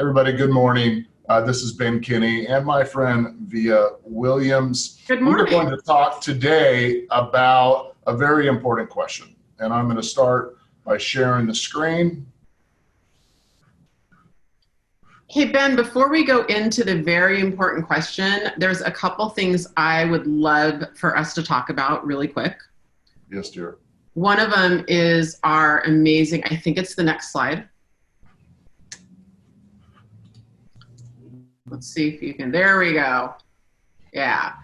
Everybody, good morning. This is Ben Kinney and my friend Via Williams. Good morning. We're going to talk today about a very important question. And I'm going to start by sharing the screen. Hey, Ben, before we go into the very important question, there's a couple things I would love for us to talk about really quick. Yes, dear. One of them is our amazing, I think it's the next slide. Let's see if you can, there we go. Yeah.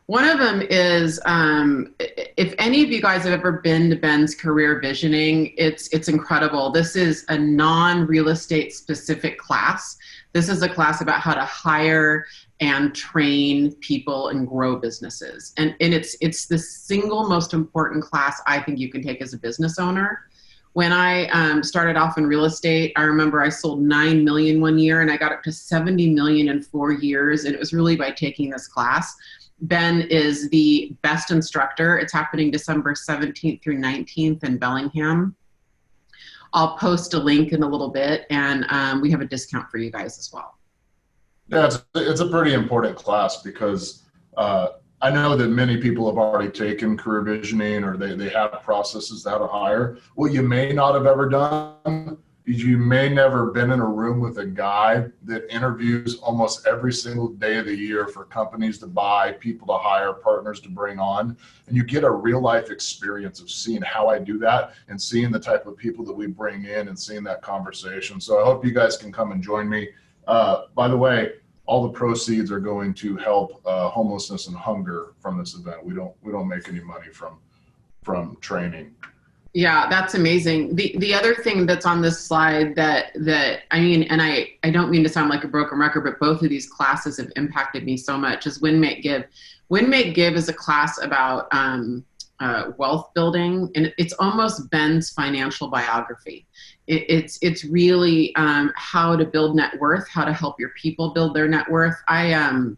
One of them is, if any of you guys have ever been to Ben's Career Visioning, it's incredible. This is a non-real estate specific class. This is a class about how to hire and train people and grow businesses. And it's the single most important class I think you can take as a business owner. When I started off in real estate, I remember I sold 9 million one year and I got up to 70 million in 4 years. And it was really by taking this class. Ben is the best instructor. It's happening December 17th through 19th in Bellingham. I'll post a link in a little bit, and we have a discount for you guys as well. Yeah, it's a pretty important class because I know that many people have already taken career visioning or they have processes how to hire. What you may not have ever done is you may never been in a room with a guy that interviews almost every single day of the year for companies to buy, people to hire, partners to bring on. And you get a real life experience of seeing how I do that and seeing the type of people that we bring in and seeing that conversation. So I hope you guys can come and join me. By the way, all the proceeds are going to help homelessness and hunger from this event. We don't make any money from training. Yeah, that's amazing. The other thing that's on this slide that I mean, and I don't mean to sound like a broken record, but both of these classes have impacted me so much, is Win, Make, Give. Win, Make, Give is a class about wealth building, and it's almost Ben's financial biography. It's really how to build net worth, how to help your people build their net worth. I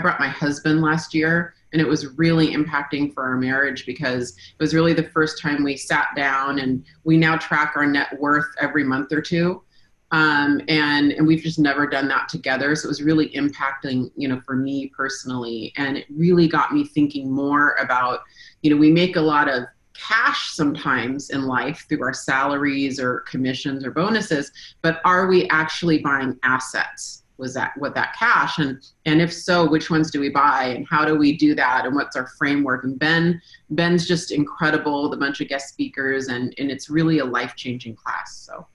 brought my husband last year, and it was really impacting for our marriage because it was really the first time we sat down, and we now track our net worth every month or two. And we've just never done that together. So it was really impacting, for me personally. And it really got me thinking more about, we make a lot of cash sometimes in life through our salaries or commissions or bonuses, but are we actually buying assets? Was that with that cash? And if so, which ones do we buy and how do we do that? And what's our framework? And Ben's just incredible with a bunch of guest speakers, and it's really a life-changing class. So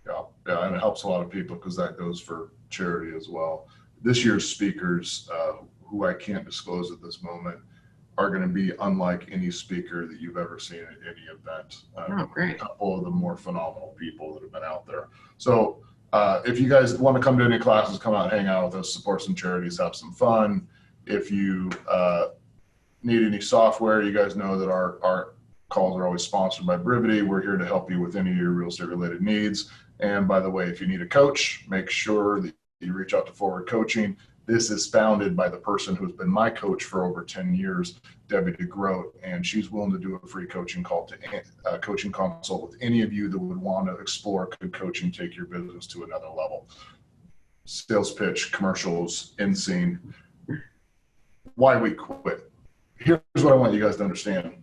yeah, and it helps a lot of people because that goes for charity as well. This year's speakers, who I can't disclose at this moment, are going to be unlike any speaker that you've ever seen at any event. Great. A couple of the more phenomenal people that have been out there. So if you guys want to come to any classes, come out and hang out with us, support some charities, have some fun. If you need any software, you guys know that our calls are always sponsored by Brivity. We're here to help you with any of your real estate related needs. And by the way, if you need a coach, make sure that you reach out to Forward Coaching. This is founded by the person who's been my coach for over 10 years, Debbie DeGroat, and she's willing to do a free coaching call to coaching consult with any of you that would want to explore could coaching take your business to another level. Sales pitch, commercials, in scene. Why we quit. Here's what I want you guys to understand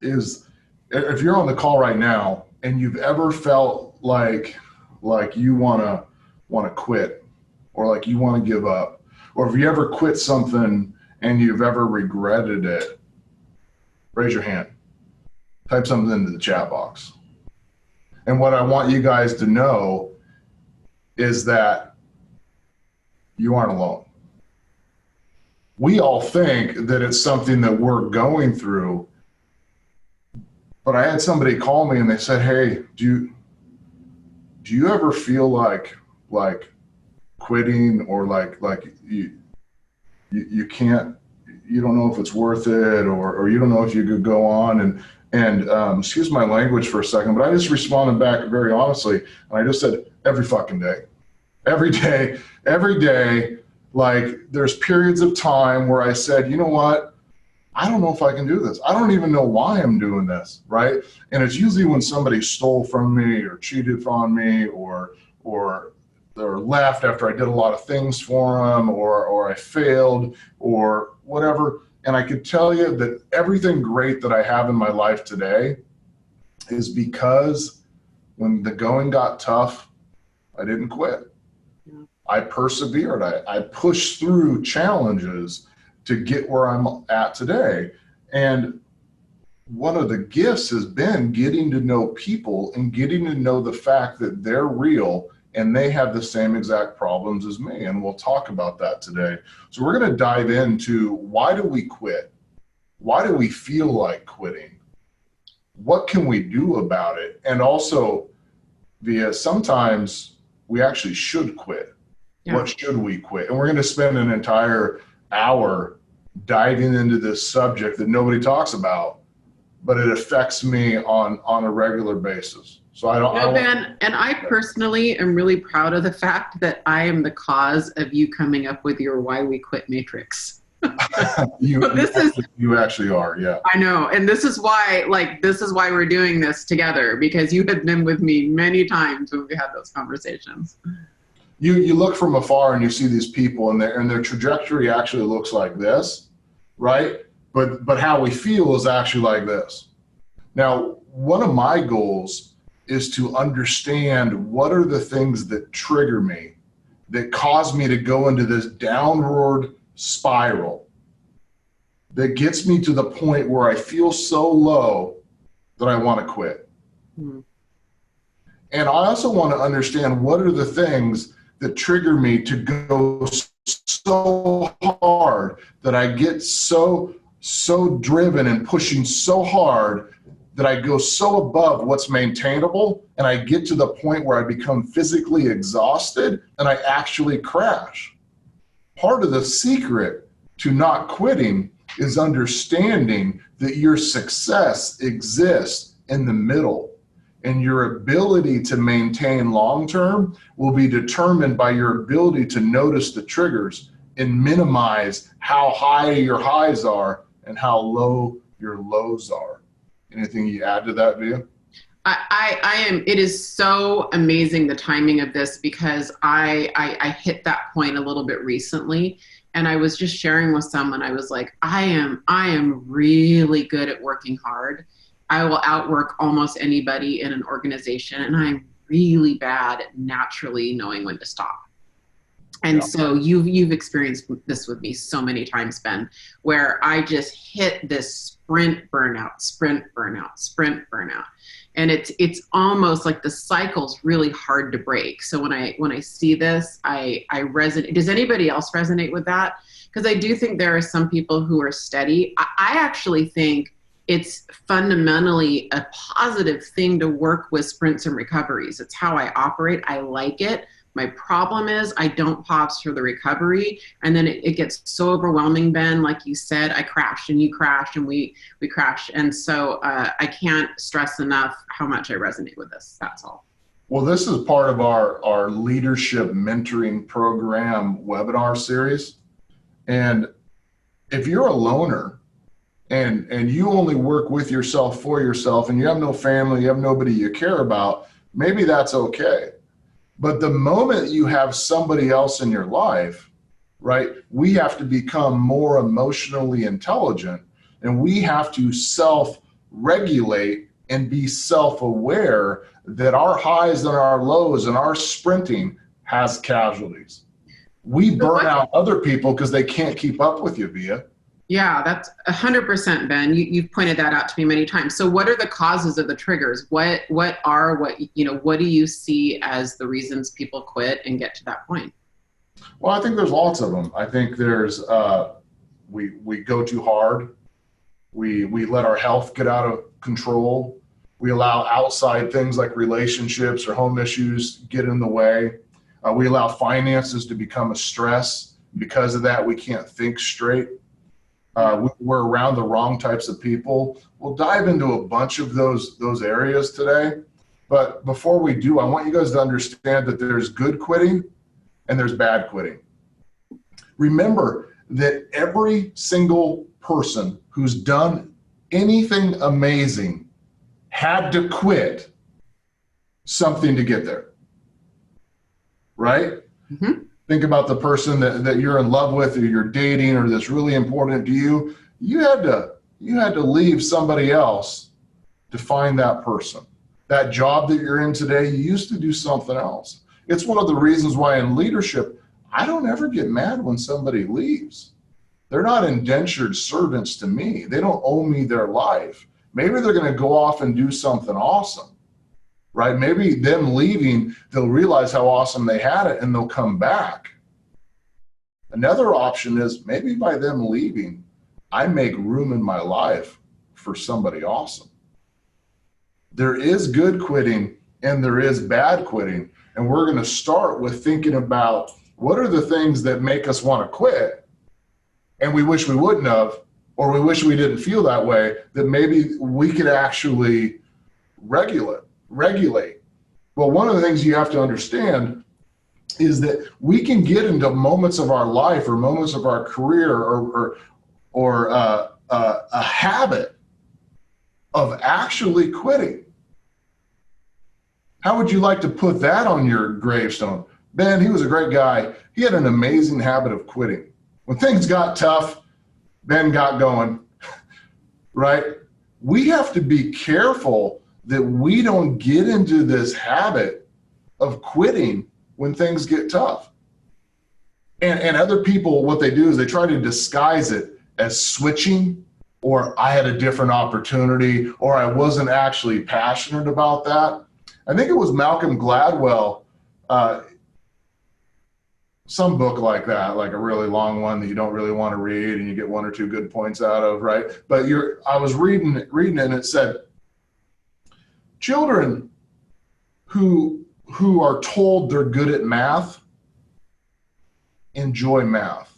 is if you're on the call right now and you've ever felt like you want to quit, or like you want to give up, or if you ever quit something and you've ever regretted it, raise your hand. Type something into the chat box. And what I want you guys to know is that you aren't alone. We all think that it's something that we're going through, but I had somebody call me and they said, hey, do you ever feel like quitting, or like you can't, you don't know if it's worth it, or you don't know if you could go on, and excuse my language for a second, but I just responded back very honestly, and I just said, every fucking day, every day, like there's periods of time where I said, you know what, I don't know if I can do this. I don't even know why I'm doing this, right? And it's usually when somebody stole from me or cheated on me or left after I did a lot of things for them, or I failed or whatever. And I could tell you that everything great that I have in my life today is because when the going got tough, I didn't quit. Yeah. I persevered. I pushed through challenges to get where I'm at today. And one of the gifts has been getting to know people and getting to know the fact that they're real and they have the same exact problems as me. And we'll talk about that today. So we're going to dive into, why do we quit? Why do we feel like quitting? What can we do about it? And also, Via, sometimes we actually should quit. Yeah. What should we quit? And we're going to spend an entire hour diving into this subject that nobody talks about, but it affects me on a regular basis. So Ben, and I personally am really proud of the fact that I am the cause of you coming up with your Why We Quit matrix. you actually are, yeah. I know, and this is why we're doing this together, because you have been with me many times when we had those conversations. You look from afar and you see these people, and their trajectory actually looks like this, right? But how we feel is actually like this. Now, one of my goals is to understand what are the things that trigger me, that cause me to go into this downward spiral, that gets me to the point where I feel so low that I want to quit. Mm-hmm. And I also want to understand what are the things that trigger me to go so hard, that I get so driven and pushing so hard that I go so above what's maintainable, and I get to the point where I become physically exhausted and I actually crash. Part of the secret to not quitting is understanding that your success exists in the middle, and your ability to maintain long-term will be determined by your ability to notice the triggers and minimize how high your highs are and how low your lows are. Anything you add to that, Via? It is so amazing, the timing of this, because I hit that point a little bit recently, and I was just sharing with someone. I was like, I am really good at working hard. I will outwork almost anybody in an organization, and I'm really bad at naturally knowing when to stop. And so you've experienced this with me so many times, Ben, where I just hit this sprint burnout. And it's almost like the cycle's really hard to break. So when I see this, I resonate. Does anybody else resonate with that? Because I do think there are some people who are steady. I actually think it's fundamentally a positive thing to work with sprints and recoveries. It's how I operate. I like it. My problem is I don't pause for the recovery, and then it gets so overwhelming, Ben, like you said, I crash and you crash and we crash. And so I can't stress enough how much I resonate with this. That's all. Well, this is part of our leadership mentoring program webinar series. And if you're a loner and you only work with yourself for yourself, and you have no family, you have nobody you care about, maybe that's okay. But the moment you have somebody else in your life, right, we have to become more emotionally intelligent, and we have to self-regulate and be self-aware that our highs and our lows and our sprinting has casualties. We burn out other people because they can't keep up with you, Via. Yeah, that's 100%, Ben. You've pointed that out to me many times. So what are the causes of the triggers? What do you see as the reasons people quit and get to that point? Well, I think there's lots of them. I think there's, we go too hard. We let our health get out of control. We allow outside things like relationships or home issues get in the way. We allow finances to become a stress. Because of that, we can't think straight. We're around the wrong types of people. We'll dive into a bunch of those areas today. But before we do, I want you guys to understand that there's good quitting and there's bad quitting. Remember that every single person who's done anything amazing had to quit something to get there. right? Mm-hmm. Think about the person that you're in love with or you're dating or that's really important to you. You had to leave somebody else to find that person. That job that you're in today, you used to do something else. It's one of the reasons why in leadership, I don't ever get mad when somebody leaves. They're not indentured servants to me. They don't owe me their life. Maybe they're going to go off and do something awesome, right? Maybe them leaving, they'll realize how awesome they had it and they'll come back. Another option is maybe by them leaving, I make room in my life for somebody awesome. There is good quitting and there is bad quitting. And we're going to start with thinking about what are the things that make us want to quit and we wish we wouldn't have, or we wish we didn't feel that way, that maybe we could actually regulate. Well, one of the things you have to understand is that we can get into moments of our life or moments of our career or a habit of actually quitting. How would you like to put that on your gravestone? Ben, he was a great guy. He had an amazing habit of quitting. When things got tough, Ben got going, right? We have to be careful that we don't get into this habit of quitting when things get tough. And other people, what they do is they try to disguise it as switching, or I had a different opportunity, or I wasn't actually passionate about that. I think it was Malcolm Gladwell, some book like that, like a really long one that you don't really want to read and you get one or two good points out of, right? But I was reading it and it said, children who are told they're good at math enjoy math.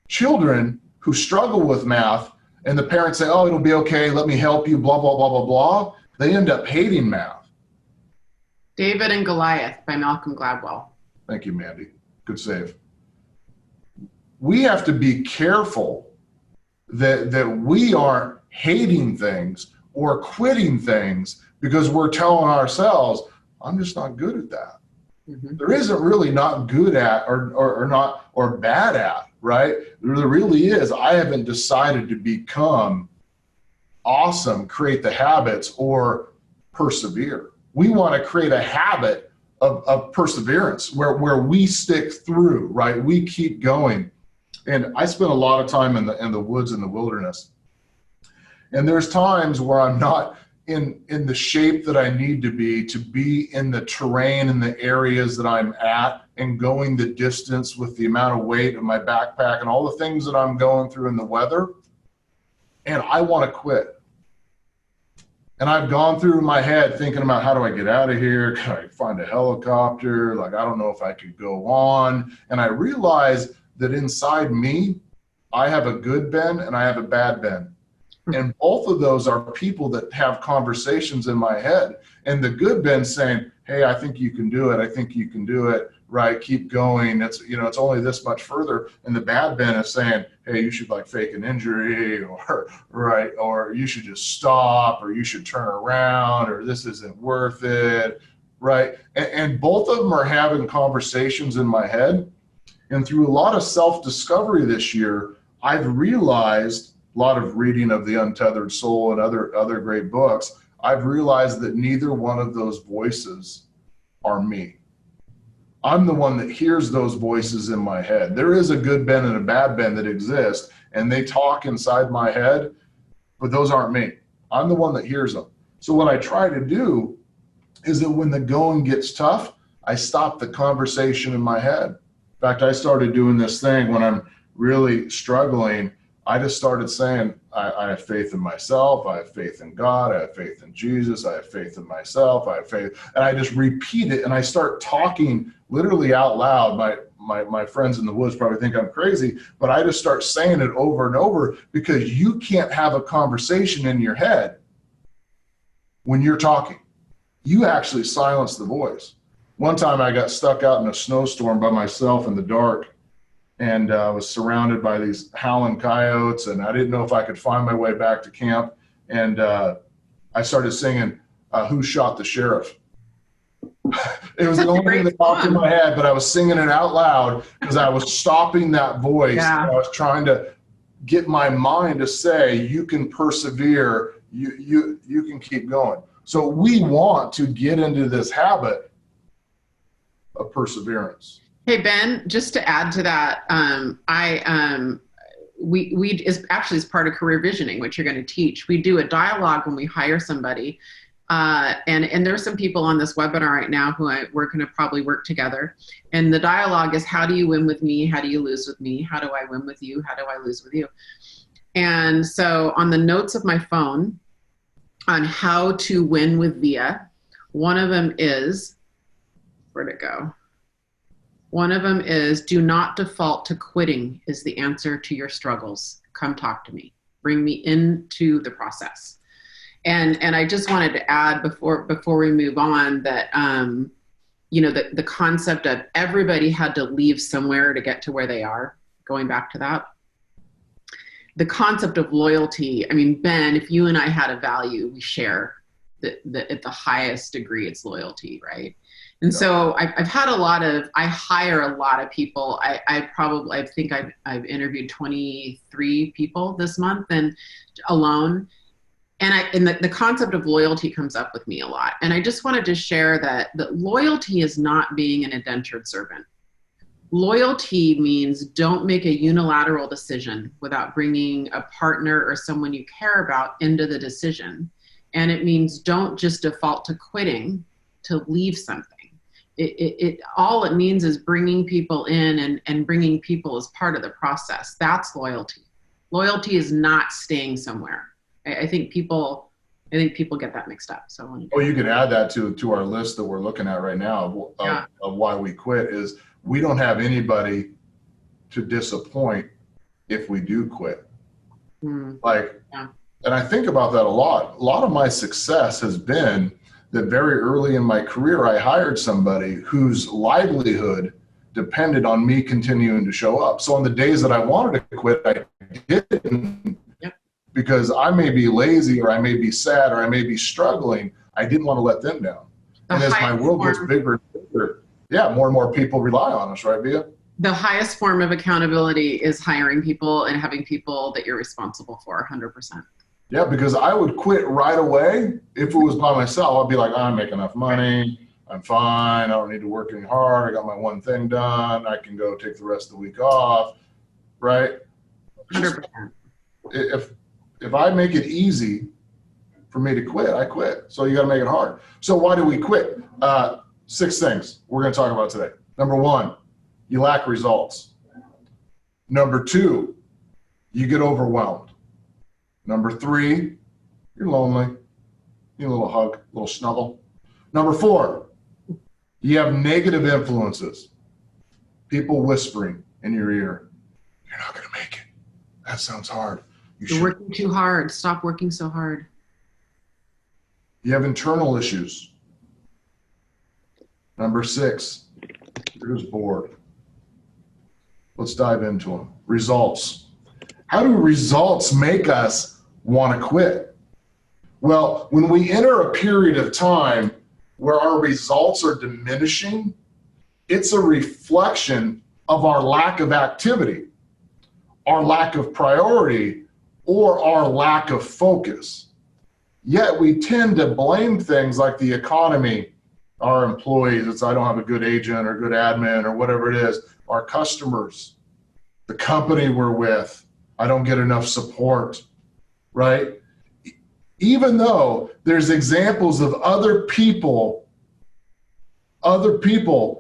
Children who struggle with math and the parents say, oh, it'll be okay, let me help you, blah, blah, blah, blah, blah, they end up hating math. David and Goliath by Malcolm Gladwell. Thank you, Mandy. Good save. We have to be careful that we aren't hating things or quitting things because we're telling ourselves, I'm just not good at that. Mm-hmm. There isn't really not good at or not or bad at, right? There really is. I haven't decided to become awesome, create the habits, or persevere. We want to create a habit of perseverance where we stick through, right? We keep going. And I spent a lot of time in the woods and the wilderness. And there's times where I'm not in the shape that I need to be in the terrain and the areas that I'm at and going the distance with the amount of weight of my backpack and all the things that I'm going through in the weather. And I want to quit. And I've gone through my head thinking about how do I get out of here? Can I find a helicopter? Like, I don't know if I could go on. And I realized that inside me, I have a good Ben and I have a bad Ben. And both of those are people that have conversations in my head. And the good Ben saying, hey, I think you can do it. I think you can do it. Right. Keep going. It's only this much further. And the bad Ben is saying, hey, you should like fake an injury or right. Or you should just stop, or you should turn around, or this isn't worth it. Right. And both of them are having conversations in my head. And through a lot of self-discovery this year, I've realized, a lot of reading of The Untethered Soul and other great books, I've realized that neither one of those voices are me. I'm the one that hears those voices in my head. There is a good Ben and a bad Ben that exist, and they talk inside my head, but those aren't me. I'm the one that hears them. So what I try to do is that when the going gets tough, I stop the conversation in my head. In fact, I started doing this thing when I'm really struggling. I just started saying, I have faith in myself, I have faith in God, I have faith in Jesus, I have faith in myself, I have faith, and I just repeat it, and I start talking literally out loud. My friends in the woods probably think I'm crazy, but I just start saying it over and over, because you can't have a conversation in your head when you're talking. You actually silence the voice. One time I got stuck out in a snowstorm by myself in the dark, and I was surrounded by these howling coyotes, and I didn't know if I could find my way back to camp. And I started singing, Who Shot the Sheriff? It was the only thing that popped in my head, but I was singing it out loud because I was stopping that voice. Yeah. And I was trying to get my mind to say, you can persevere, you can keep going. So we want to get into this habit of perseverance. Hey, Ben, just to add to that, we is actually as part of career visioning, which you're going to teach. We do a dialogue when we hire somebody. And there's some people on this webinar right now who we're going to probably work together. And the dialogue is, how do you win with me? How do you lose with me? How do I win with you? How do I lose with you? And so on the notes of my phone on how to win with Via, one of them is, where'd it go? One of them is, do not default to quitting is the answer to your struggles. Come talk to me. Bring me into the process. And I just wanted to add before we move on that, the concept of everybody had to leave somewhere to get to where they are, going back to that. The concept of loyalty, I mean, Ben, if you and I had a value, we share at the highest degree, it's loyalty, right? And so I've had I hire a lot of people. I think I've interviewed 23 people this month and alone. And the concept of loyalty comes up with me a lot. And I just wanted to share that loyalty is not being an indentured servant. Loyalty means don't make a unilateral decision without bringing a partner or someone you care about into the decision. And it means don't just default to quitting to leave something. All it means is bringing people in and bringing people as part of the process. That's loyalty. Loyalty is not staying somewhere. I think people get that mixed up. So you can add that to our list that we're looking at right now of why we quit is we don't have anybody to disappoint if we do quit. And I think about that a lot. A lot of my success has been that very early in my career, I hired somebody whose livelihood depended on me continuing to show up. So on the days that I wanted to quit, I didn't. Because I may be lazy or I may be sad or I may be struggling, I didn't want to let them down. And as my world gets bigger and bigger, more and more people rely on us, right, Via? The highest form of accountability is hiring people and having people that you're responsible for, 100%. Yeah, because I would quit right away if it was by myself. I'd be like, I make enough money, I'm fine, I don't need to work any hard, I got my one thing done, I can go take the rest of the week off, right? 100%. If I make it easy for me to quit, I quit. So you got to make it hard. So why do we quit? 6 things we're going to talk about today. Number 1, you lack results. Number 2, you get overwhelmed. Number 3, you're lonely. You need a little hug, a little snuggle. Number 4, you have negative influences. People whispering in your ear, you're not going to make it. That sounds hard. You're working too hard. Stop working so hard. You have internal issues. Number 6, you're just bored. Let's dive into them. Results. How do results make us want to quit? Well, when we enter a period of time where our results are diminishing, it's a reflection of our lack of activity, our lack of priority, or our lack of focus. Yet we tend to blame things like the economy, our employees, it's I don't have a good agent or good admin or whatever it is, our customers, the company we're with, I don't get enough support, right? Even though there's examples of other people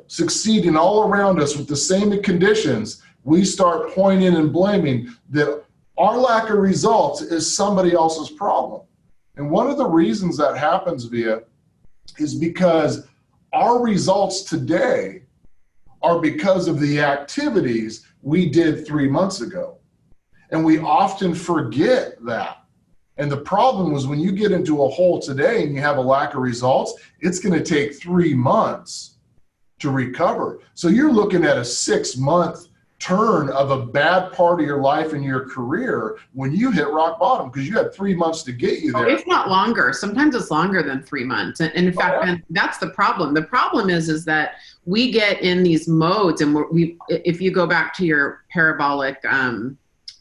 succeeding all around us with the same conditions, we start pointing and blaming that our lack of results is somebody else's problem. And one of the reasons that happens, Via, is because our results today are because of the activities we did 3 months ago. And we often forget that. And the problem was when you get into a hole today and you have a lack of results, it's going to take 3 months to recover. So you're looking at a 6-month turn of a bad part of your life and your career when you hit rock bottom, because you had 3 months to get you there. If not longer. Sometimes it's longer than 3 months. And in fact, Ben, that's the problem. The problem is that we get in these modes, and if you go back to your parabolic,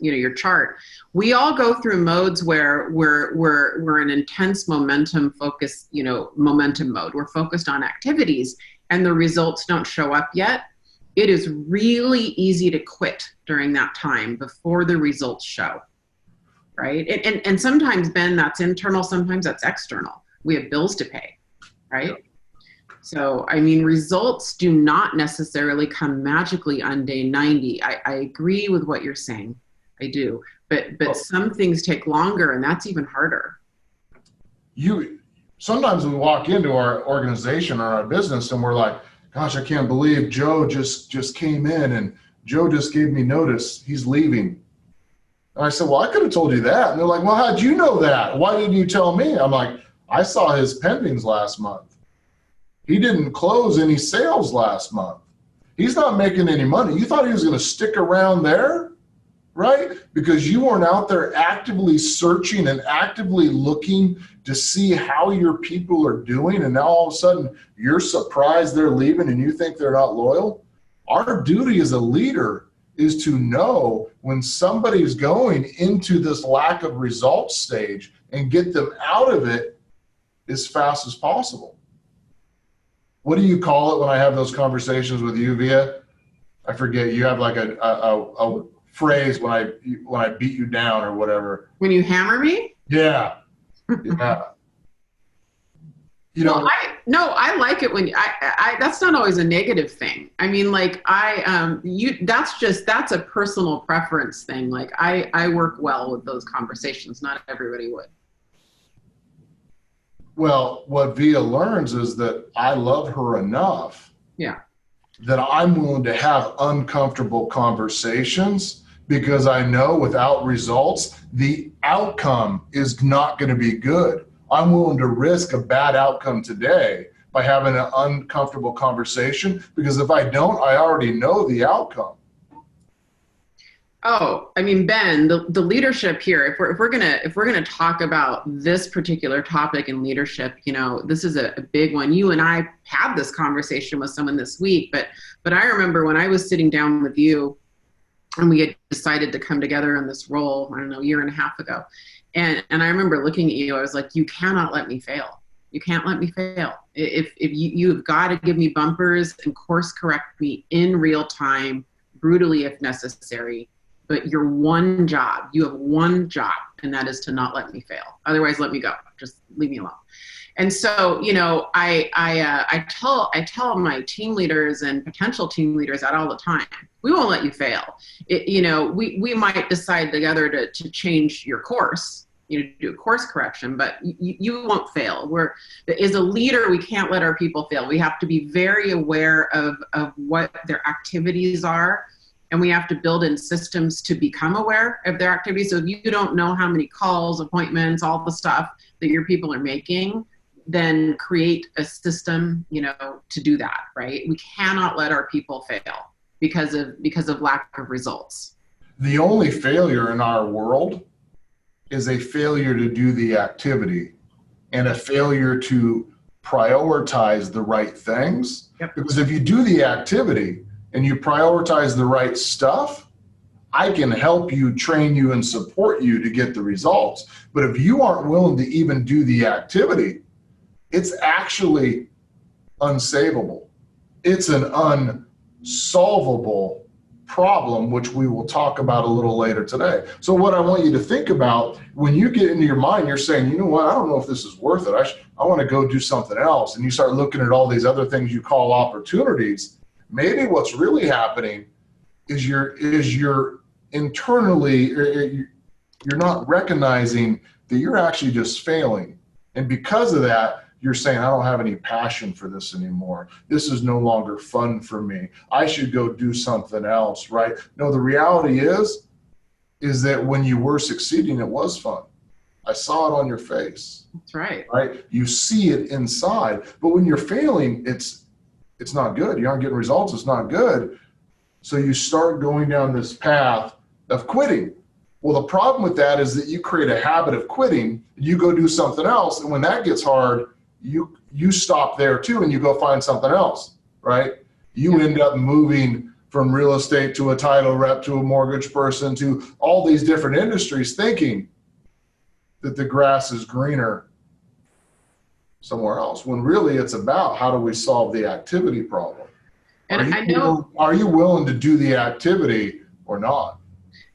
your chart, we all go through modes where we're in intense momentum focus, momentum mode. We're focused on activities and the results don't show up yet. It is really easy to quit during that time before the results show, right? And sometimes, Ben, that's internal, sometimes that's external. We have bills to pay, right? So, I mean, results do not necessarily come magically on day 90. I agree with what you're saying. I do. But some things take longer, and that's even harder. Sometimes we walk into our organization or our business and we're like, gosh, I can't believe Joe just came in and Joe just gave me notice he's leaving. And I said, well, I could have told you that. And they're like, well, how'd you know that? Why didn't you tell me? I'm like, I saw his pendings last month. He didn't close any sales last month. He's not making any money. You thought he was going to stick around there, right? Because you weren't out there actively searching and actively looking to see how your people are doing. And now all of a sudden you're surprised they're leaving and you think they're not loyal. Our duty as a leader is to know when somebody's going into this lack of results stage and get them out of it as fast as possible. What do you call it when I have those conversations with you, Via? I forget. You have like a phrase when I beat you down or whatever. When you hammer me? Yeah. Yeah. I like it when I that's not always a negative thing. I mean, like that's a personal preference thing. Like I work well with those conversations. Not everybody would. Well, what Via learns is that I love her enough that I'm willing to have uncomfortable conversations, because I know without results, the outcome is not going to be good. I'm willing to risk a bad outcome today by having an uncomfortable conversation, because if I don't, I already know the outcome. Oh, I mean, Ben, the leadership here, if we're gonna talk about this particular topic in leadership, this is a big one. You and I had this conversation with someone this week, but I remember when I was sitting down with you and we had decided to come together in this role, I don't know, a year and a half ago. And I remember looking at you, I was like, you cannot let me fail. You can't let me fail. If you've got to give me bumpers and course correct me in real time, brutally if necessary. But you have one job, and that is to not let me fail. Otherwise, let me go. Just leave me alone. And so, I tell my team leaders and potential team leaders that all the time. We won't let you fail. We might decide together to change your course, to do a course correction, but you won't fail. As a leader, we can't let our people fail. We have to be very aware of what their activities are. And we have to build in systems to become aware of their activities. So if you don't know how many calls, appointments, all the stuff that your people are making, then create a system, to do that, right? We cannot let our people fail because of lack of results. The only failure in our world is a failure to do the activity and a failure to prioritize the right things. Yep. Because if you do the activity and you prioritize the right stuff, I can help you, train you, and support you to get the results. But if you aren't willing to even do the activity, it's actually unsavable. It's an unsolvable problem, which we will talk about a little later today. So what I want you to think about, when you get into your mind, you're saying, you know what, I don't know if this is worth it. I want to go do something else. And you start looking at all these other things you call opportunities. Maybe what's really happening is you're internally, you're not recognizing that you're actually just failing. And because of that, you're saying, I don't have any passion for this anymore. This is no longer fun for me. I should go do something else, right? No, the reality is that when you were succeeding, it was fun. I saw it on your face. That's right. Right? You see it inside. But when you're failing, it's not good. You aren't getting results. It's not good. So you start going down this path of quitting. Well, the problem with that is that you create a habit of quitting, you go do something else, and when that gets hard, you stop there too and you go find something else, right? You end up moving from real estate to a title rep to a mortgage person to all these different industries, thinking that the grass is greener somewhere else, when really it's about how do we solve the activity problem. And are you willing to do the activity or not?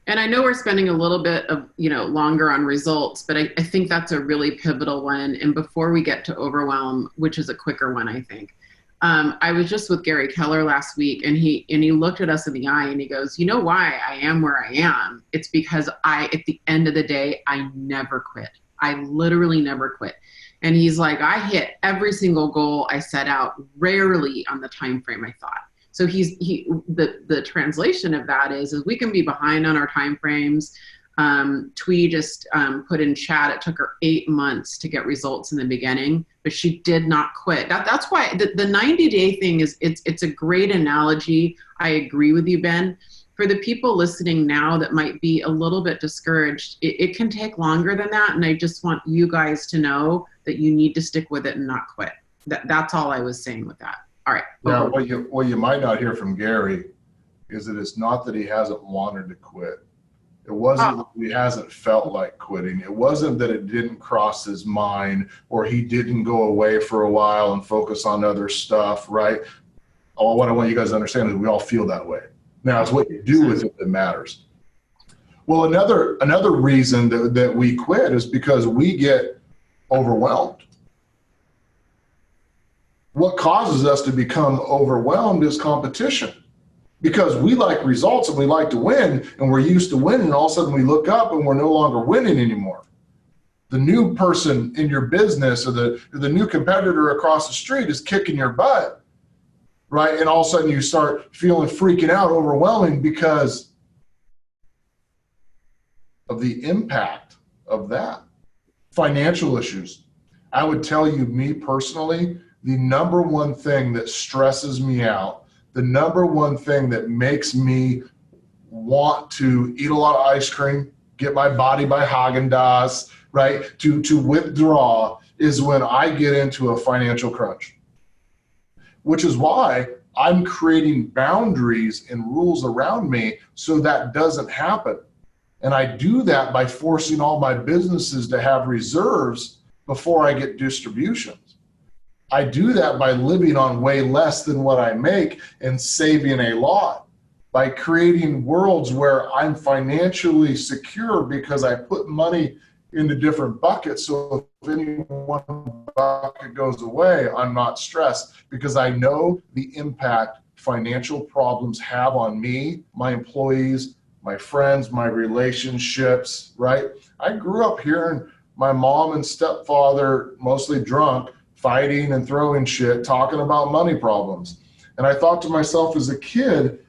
And I know we're spending a little bit of, longer on results, but I think that's a really pivotal one. And before we get to Overwhelm, which is a quicker one, I think, I was just with Gary Keller last week, and he looked at us in the eye and he goes, you know why I am where I am? It's because at the end of the day, I never quit. I literally never quit. And he's like, I hit every single goal I set out, rarely on the time frame I thought. So the translation of that is we can be behind on our time frames. Twee just put in chat, it took her 8 months to get results in the beginning, but she did not quit. That's why the 90-day thing it's a great analogy. I agree with you, Ben. For the people listening now that might be a little bit discouraged, it can take longer than that. And I just want you guys to know that you need to stick with it and not quit. That's all I was saying with that. All right. Now, what you might not hear from Gary is that it's not that he hasn't wanted to quit. It wasn't that he hasn't felt like quitting. It wasn't that it didn't cross his mind or he didn't go away for a while and focus on other stuff, right? What I want you guys to understand is we all feel that way. Now, it's what you do with it that matters. Well, another reason that we quit is because we get overwhelmed. What causes us to become overwhelmed is competition, because we like results and we like to win and we're used to winning, and all of a sudden we look up and we're no longer winning anymore. The new person in your business or the new competitor across the street is kicking your butt, right? And all of a sudden you start freaking out, overwhelming because of the impact of that. Financial issues. I would tell you, me personally, the number one thing that stresses me out, the number one thing that makes me want to eat a lot of ice cream, get my body by Haagen-Dazs, right, to withdraw, is when I get into a financial crunch. Which is why I'm creating boundaries and rules around me so that doesn't happen. And I do that by forcing all my businesses to have reserves before I get distributions. I do that by living on way less than what I make and saving a lot, by creating worlds where I'm financially secure because I put money into different buckets. So if any one bucket goes away, I'm not stressed because I know the impact financial problems have on me, my employees, my friends, my relationships, right? I grew up hearing my mom and stepfather, mostly drunk, fighting and throwing shit, talking about money problems. And I thought to myself as a kid,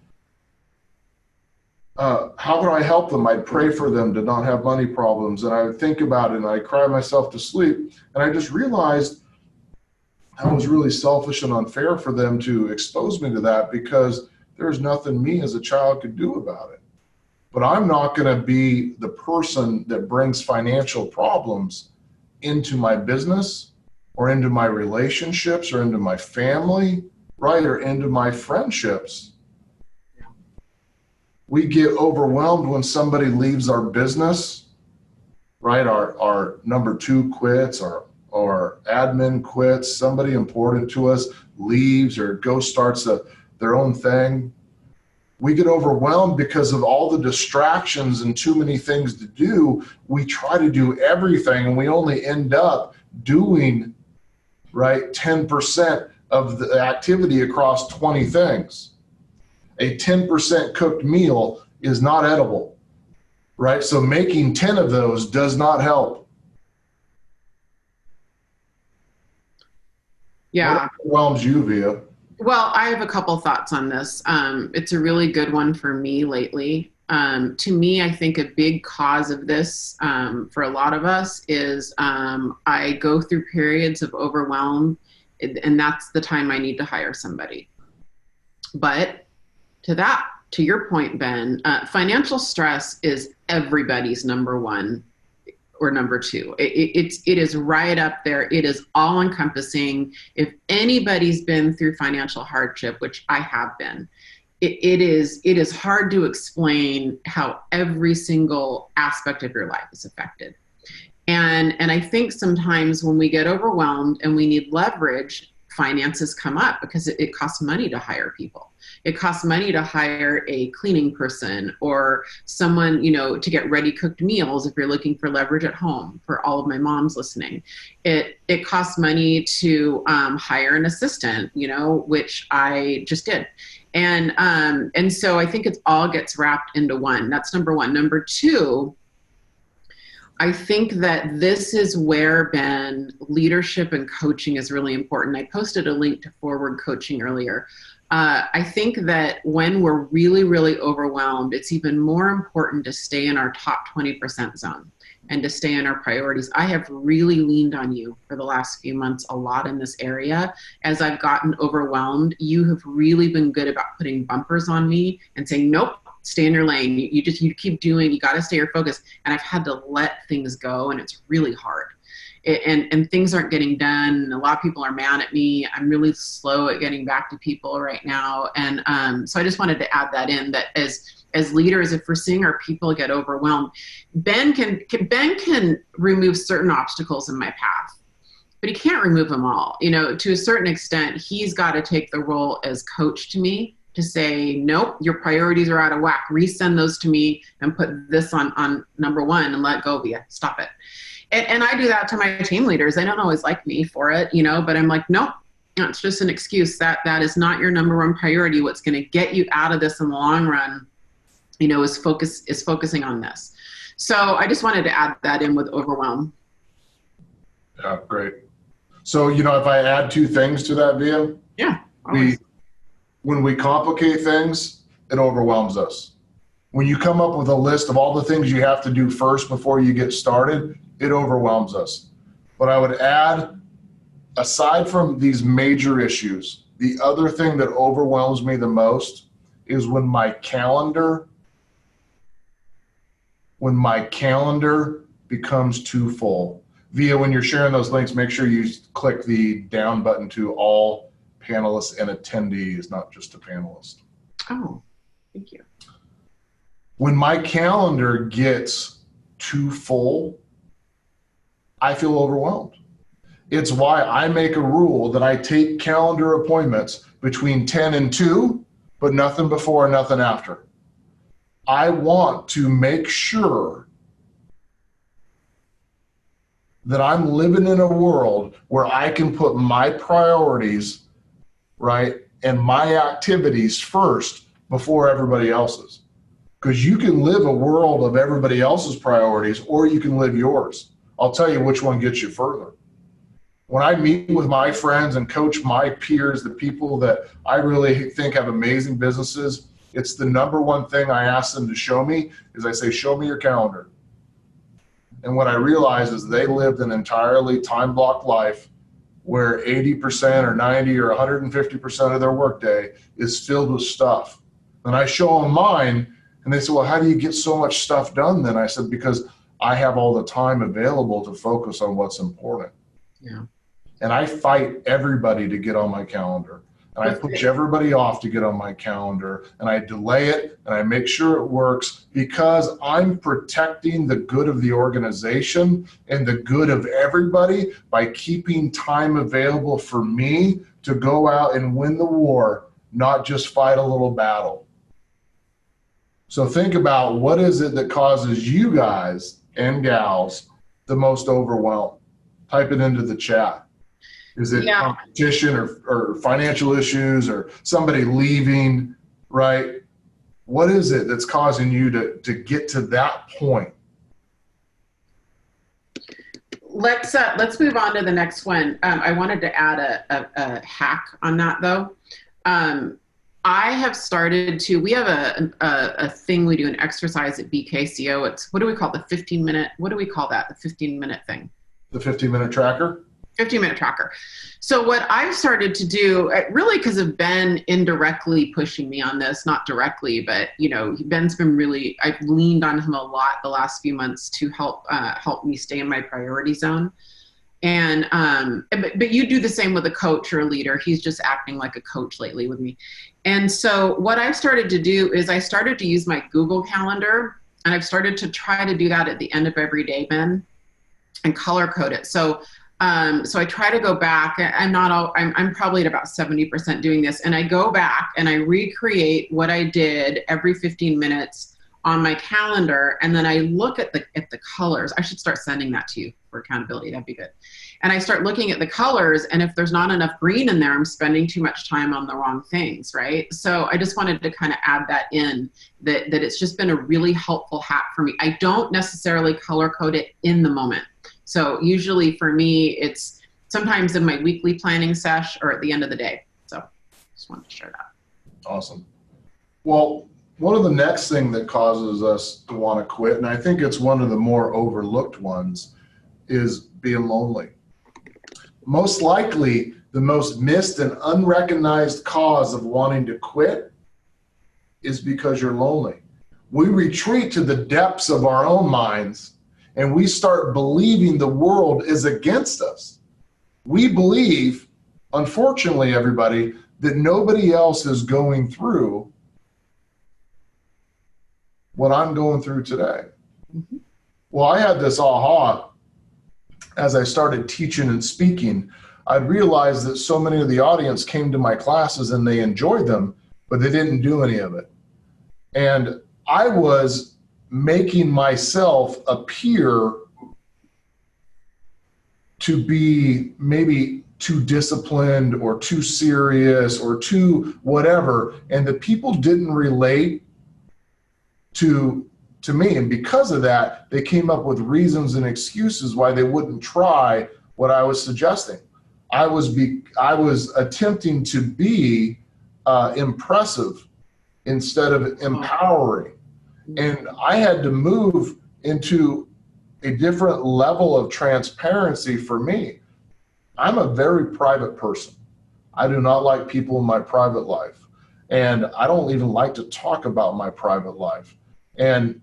how can I help them? I'd pray for them to not have money problems. And I would think about it and I'd cry myself to sleep. And I just realized I was really selfish and unfair for them to expose me to that because there's nothing me as a child could do about it. But I'm not going to be the person that brings financial problems into my business or into my relationships or into my family, right, or into my friendships. We get overwhelmed when somebody leaves our business, right? Our number two quits, our admin quits, somebody important to us leaves or starts their own thing. We get overwhelmed because of all the distractions and too many things to do. We try to do everything and we only end up doing, right, 10% of the activity across 20 things. A 10% cooked meal is not edible, right? So making 10 of those does not help. Yeah. What overwhelms you, Via? Well, I have a couple thoughts on this. It's a really good one for me lately. To me, I think a big cause of this for a lot of us is I go through periods of overwhelm, and that's the time I need to hire somebody. But to that, to your point, Ben, financial stress is everybody's number one or number two. It is right up there. It is all encompassing. If anybody's been through financial hardship, which I have been, it is hard to explain how every single aspect of your life is affected. And I think sometimes when we get overwhelmed and we need leverage, finances come up because it costs money to hire people. It costs money to hire a cleaning person or someone, to get ready cooked meals if you're looking for leverage at home, for all of my moms listening. It costs money to hire an assistant, which I just did. And so I think it all gets wrapped into one. That's number one. Number two, I think that this is where, Ben, leadership and coaching is really important. I posted a link to Forward Coaching earlier. I think that when we're really, really overwhelmed, it's even more important to stay in our top 20% zone and to stay in our priorities. I have really leaned on you for the last few months a lot in this area. As I've gotten overwhelmed, you have really been good about putting bumpers on me and saying, nope, stay in your lane. You keep doing, you got to stay your focus. And I've had to let things go, and it's really hard. And things aren't getting done. A lot of people are mad at me. I'm really slow at getting back to people right now. And so I just wanted to add that in, that as leaders, if we're seeing our people get overwhelmed, Ben can remove certain obstacles in my path, but he can't remove them all. To a certain extent, he's got to take the role as coach to me, to say, nope, your priorities are out of whack. Resend those to me and put this on number one and let go of you. Stop it. And I do that to my team leaders. They don't always like me for it, but I'm like, nope, it's just an excuse. That is not your number one priority. What's going to get you out of this in the long run, is focusing on this. So I just wanted to add that in with overwhelm. Yeah, great. So, if I add two things to that, Via, yeah, when we complicate things, it overwhelms us. When you come up with a list of all the things you have to do first before you get started, it overwhelms us. But I would add, aside from these major issues, the other thing that overwhelms me the most is when my calendar becomes too full. Via, when you're sharing those links, make sure you click the down button to all panelists and attendees, not just a panelist. Oh, thank you. When my calendar gets too full, I feel overwhelmed. It's why I make a rule that I take calendar appointments between 10 and 2, but nothing before, nothing after. I want to make sure that I'm living in a world where I can put my priorities, right, and my activities first before everybody else's. Because you can live a world of everybody else's priorities, or you can live yours. I'll tell you which one gets you further. When I meet with my friends and coach my peers, the people that I really think have amazing businesses, it's the number one thing I ask them to show me is I say, show me your calendar. And what I realize is they lived an entirely time-blocked life where 80% or 90 or 150% of their workday is filled with stuff. And I show them mine, and they say, well, how do you get so much stuff done then? I said, because I have all the time available to focus on what's important. Yeah. And I fight everybody to get on my calendar. And I push everybody off to get on my calendar, and I delay it, and I make sure it works because I'm protecting the good of the organization and the good of everybody by keeping time available for me to go out and win the war, not just fight a little battle. So think about, what is it that causes you guys and gals the most overwhelmed? Type it into the chat. Is it competition or financial issues or somebody leaving, right? What is it that's causing you to get to that point? Let's move on to the next one. I wanted to add a hack on that though. I have started to, we have a thing we do, an exercise at BKCO. It's, what do we call the 15-minute, what do we call that? The 15-minute thing. The 15-minute tracker? 15-minute tracker. So what I've started to do, really because of Ben indirectly pushing me on this, not directly, but Ben's been really, I've leaned on him a lot the last few months to help me stay in my priority zone. And but you do the same with a coach or a leader. He's just acting like a coach lately with me. And so what I've started to do is I started to use my Google Calendar, and I've started to try to do that at the end of every day, Ben, and color code it. So I try to go back. I'm probably at about 70% doing this, and I go back and I recreate what I did every 15 minutes on my calendar, and then I look at the colors. I should start sending that to you for accountability. That'd be good. And I start looking at the colors, and if there's not enough green in there, I'm spending too much time on the wrong things, right? So I just wanted to kind of add that in, that it's just been a really helpful hack for me. I don't necessarily color code it in the moment. So usually for me, it's sometimes in my weekly planning sesh or at the end of the day. So just wanted to share that. Awesome. Well, one of the next thing that causes us to want to quit, and I think it's one of the more overlooked ones, is being lonely. Most likely, the most missed and unrecognized cause of wanting to quit is because you're lonely. We retreat to the depths of our own minds, and we start believing the world is against us. We believe, unfortunately, everybody, that nobody else is going through what I'm going through today. Mm-hmm. Well, I had this aha as I started teaching and speaking. I realized that so many of the audience came to my classes and they enjoyed them, but they didn't do any of it. And I was making myself appear to be maybe too disciplined or too serious or too whatever, and the people didn't relate to me. And because of that, they came up with reasons and excuses why they wouldn't try what I was suggesting. I was attempting to be impressive instead of empowering. And I had to move into a different level of transparency for me. I'm a very private person. I do not like people in my private life. And I don't even like to talk about my private life. And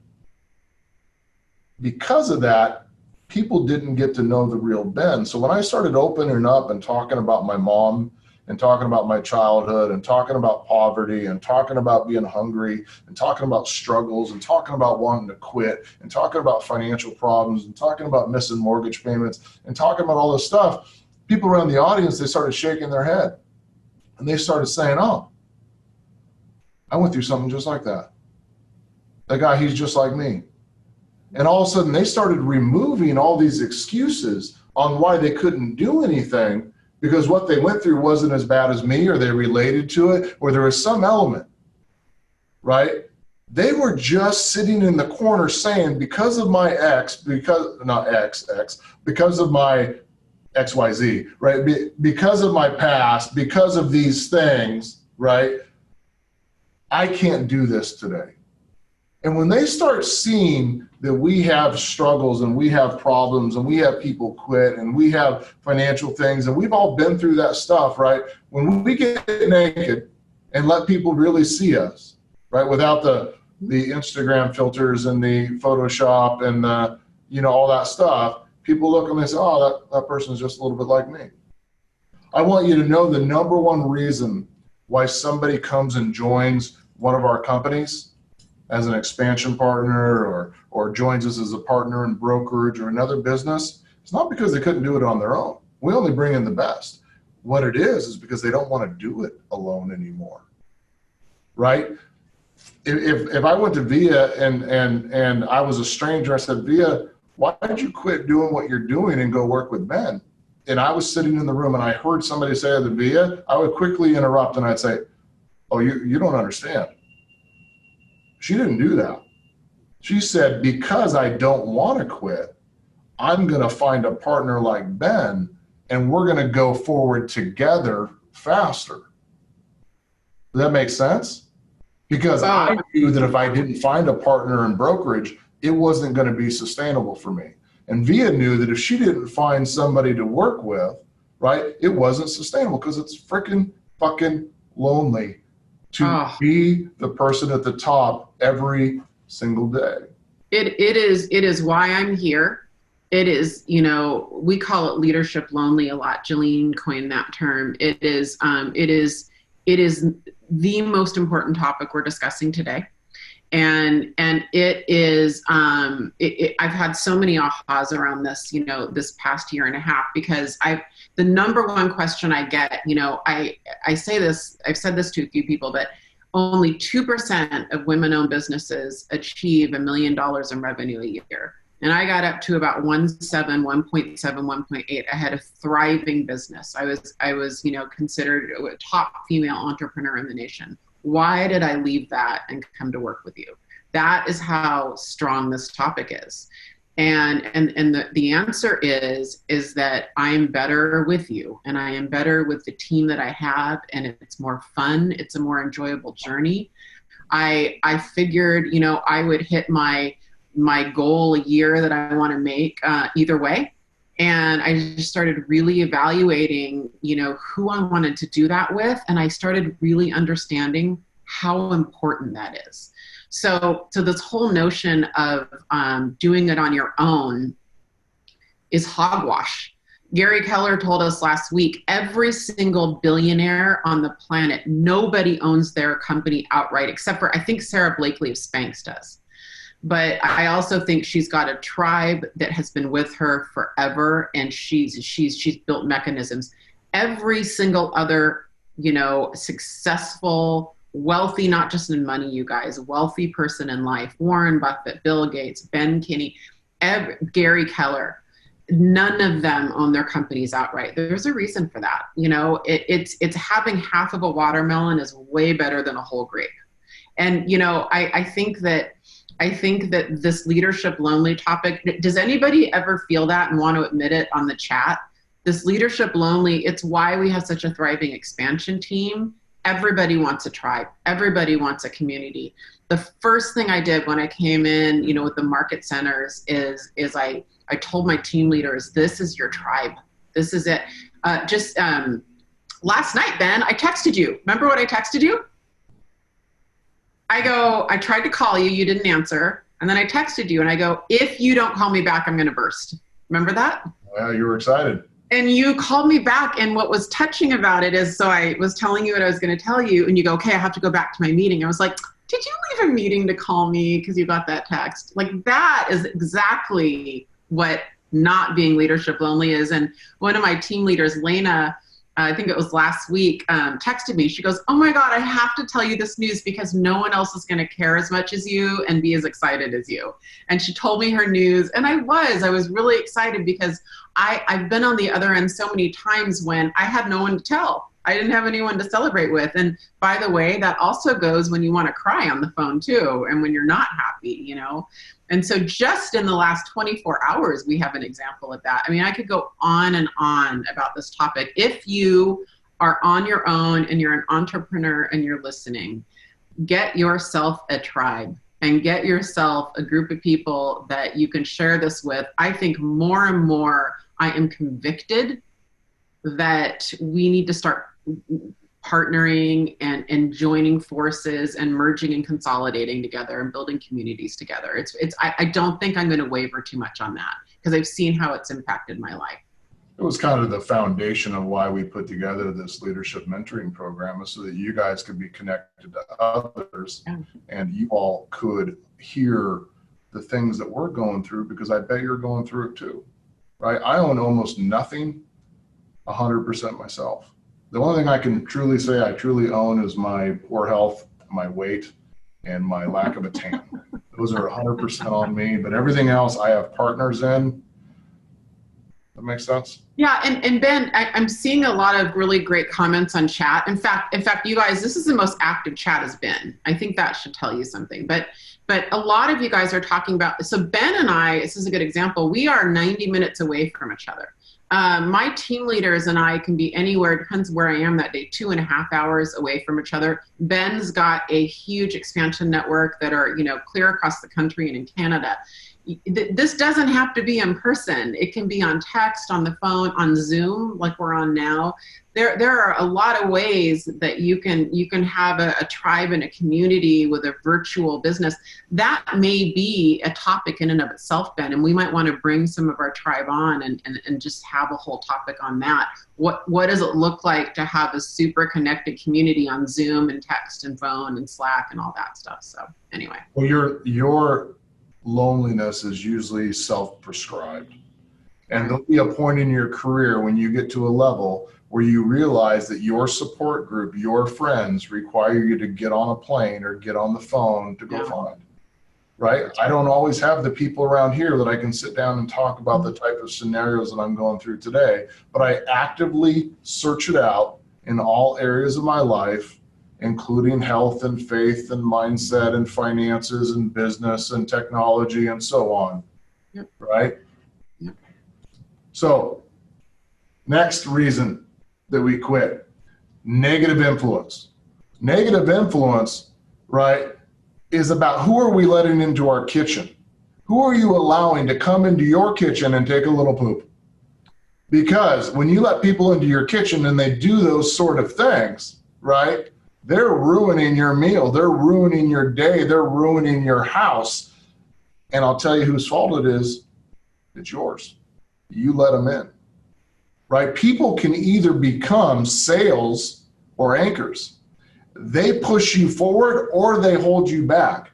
because of that, people didn't get to know the real Ben. So when I started opening up and talking about my mom and talking about my childhood and talking about poverty and talking about being hungry and talking about struggles and talking about wanting to quit and talking about financial problems and talking about missing mortgage payments and talking about all this stuff, people around the audience, they started shaking their head and they started saying, oh, I went through something just like that. That guy, he's just like me. And all of a sudden they started removing all these excuses on why they couldn't do anything because what they went through wasn't as bad as me, or they related to it, or there was some element, right? They were just sitting in the corner saying, because of my because of my XYZ, right? Because of my past, because of these things, right? I can't do this today. And when they start seeing that we have struggles and we have problems and we have people quit and we have financial things and we've all been through that stuff, right? When we get naked and let people really see us, right? Without the Instagram filters and the Photoshop and the, all that stuff, people look and they say, oh, that person's just a little bit like me. I want you to know the number one reason why somebody comes and joins one of our companies as an expansion partner or joins us as a partner in brokerage or another business, it's not because they couldn't do it on their own. We only bring in the best. What it is because they don't want to do it alone anymore, right? If I went to Via and I was a stranger, I said, Via, why did you quit doing what you're doing and go work with Ben? And I was sitting in the room and I heard somebody say to Via, I would quickly interrupt and I'd say, oh, you don't understand. She didn't do that. She said, because I don't want to quit, I'm going to find a partner like Ben and we're going to go forward together faster. Does that make sense? Because I knew that if I didn't find a partner in brokerage, it wasn't going to be sustainable for me. And Via knew that if she didn't find somebody to work with, right? It wasn't sustainable because it's freaking fucking lonely to be the person at the top every single day. It is why I'm here. It is, you know, we call it leadership lonely a lot. Jillian coined that term. It is the most important topic we're discussing today. And it is, I've had so many ahas around this, you know, this past year and a half, because the number one question I get, you know, I say this, I've said this to a few people, but only 2% of women-owned businesses achieve $1 million in revenue a year. And I got up to about 1.7, 1.8. I had a thriving business. I was, you know, considered a top female entrepreneur in the nation. Why did I leave that and come to work with you? That is how strong this topic is. And the answer is that I am better with you, and I am better with the team that I have, and it's more fun. It's a more enjoyable journey. I figured, you know, I would hit my goal a year that I want to make either way. And I just started really evaluating, you know, who I wanted to do that with. And I started really understanding how important that is. So this whole notion of doing it on your own is hogwash. Gary Keller told us last week, every single billionaire on the planet, nobody owns their company outright, except for, I think, Sarah Blakely of Spanx does. But I also think she's got a tribe that has been with her forever, and she's built mechanisms. Every single other, you know, successful, wealthy, not just in money, you guys, wealthy person in life, Warren Buffett, Bill Gates, Ben Kinney, Gary Keller, none of them own their companies outright. There's a reason for that. You know, it's having half of a watermelon is way better than a whole grape. And, you know, I think that this leadership lonely topic, does anybody ever feel that and want to admit it on the chat? This leadership lonely, it's why we have such a thriving expansion team. Everybody wants a tribe. Everybody wants a community. The first thing I did when I came in, you know, with the market centers is I told my team leaders, this is your tribe. This is it. Last night, Ben, I texted you. Remember what I texted you? I tried to call you, you didn't answer. And then I texted you and I go, if you don't call me back, I'm going to burst. Remember that? Well, you were excited. And you called me back. And what was touching about it is, so I was telling you what I was going to tell you. And you go, okay, I have to go back to my meeting. I was like, did you leave a meeting to call me because you got that text? Like, that is exactly what not being leadership lonely is. And one of my team leaders, Lena, I think it was last week, texted me. She goes, oh my God, I have to tell you this news because no one else is going to care as much as you and be as excited as you. And she told me her news. And I was really excited because I've been on the other end so many times when I had no one to tell. I didn't have anyone to celebrate with. And by the way, that also goes when you want to cry on the phone too, and when you're not happy, you know? And so just in the last 24 hours, we have an example of that. I mean, I could go on and on about this topic. If you are on your own and you're an entrepreneur and you're listening, get yourself a tribe and get yourself a group of people that you can share this with. I think more and more I am convicted that we need to start partnering and joining forces and merging and consolidating together and building communities together. I don't think I'm going to waver too much on that because I've seen how it's impacted my life. It was kind of the foundation of why we put together this leadership mentoring program, so that you guys could be connected to others and you all could hear the things that we're going through, because I bet you're going through it too, right? I own almost nothing 100% myself. The only thing I can truly say I truly own is my poor health, my weight, and my lack of a tan. Those are 100% on me, but everything else I have partners in. That makes sense? Yeah, and Ben, I'm seeing a lot of really great comments on chat. In fact, you guys, this is the most active chat has been. I think that should tell you something. But a lot of you guys are talking about, so Ben and I, this is a good example, we are 90 minutes away from each other. My team leaders and I can be anywhere, depends where I am that day, 2.5 hours away from each other. Ben's got a huge expansion network that are, you know, clear across the country and in Canada. this doesn't have to be in person. It can be on text, on the phone, on Zoom, like we're on now. There are a lot of ways that you can have a tribe and a community with a virtual business. That may be a topic in and of itself, Ben, and we might want to bring some of our tribe on and just have a whole topic on that. What does it look like to have a super connected community on Zoom and text and phone and Slack and all that stuff? So anyway. Well, your loneliness is usually self-prescribed. And there'll be a point in your career when you get to a level where you realize that your support group, your friends, require you to get on a plane or get on the phone to go find, right? I don't always have the people around here that I can sit down and talk about the type of scenarios that I'm going through today, but I actively search it out in all areas of my life, including health and faith and mindset and finances and business and technology and so on, right? So next reason that we quit, negative influence. Negative influence, right, is about who are we letting into our kitchen? Who are you allowing to come into your kitchen and take a little poop? Because when you let people into your kitchen and they do those sort of things, right, they're ruining your meal, they're ruining your day, they're ruining your house. And I'll tell you whose fault it is. It's yours. You let them in, right? People can either become sails or anchors. They push you forward or they hold you back.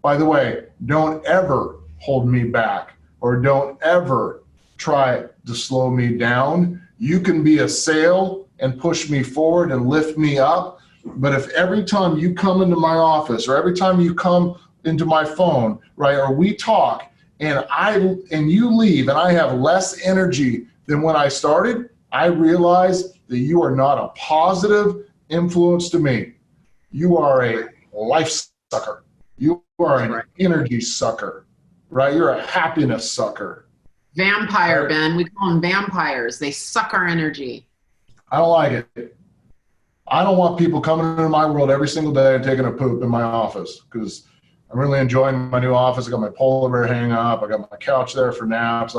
By the way, don't ever hold me back or don't ever try to slow me down. You can be a sail and push me forward and lift me up. But if every time you come into my office or every time you come into my phone, right, or we talk and you leave and I have less energy than when I started, I realize that you are not a positive influence to me. You are a life sucker. You are an energy sucker, right? You're a happiness sucker. Vampire, Ben. We call them vampires. They suck our energy. I don't like it. I don't want people coming into my world every single day and taking a poop in my office because I'm really enjoying my new office. I got my polar bear hang up. I got my couch there for naps.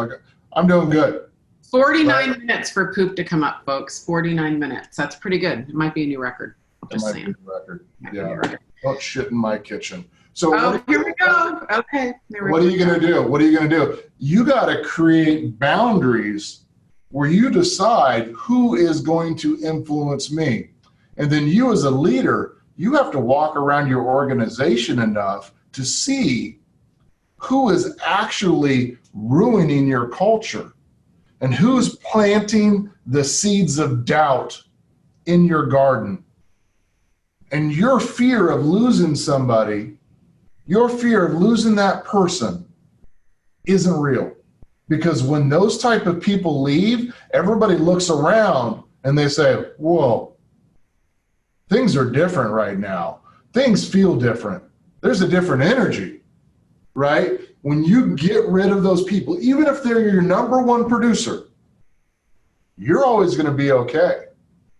I'm doing good. 49 minutes for poop to come up, folks. 49 minutes. That's pretty good. It might be a new record. Just saying. Be a record. Yeah. Don't shit in my kitchen. So here we go. Okay. What are you going to do? What are you going to do? You got to create boundaries where you decide who is going to influence me. And then you as a leader, you have to walk around your organization enough to see who is actually ruining your culture and who's planting the seeds of doubt in your garden. And your fear of losing somebody, your fear of losing that person isn't real. Because when those type of people leave, everybody looks around and they say, whoa, things are different right now. Things feel different. There's a different energy, right? When you get rid of those people, even if they're your number one producer, you're always going to be okay.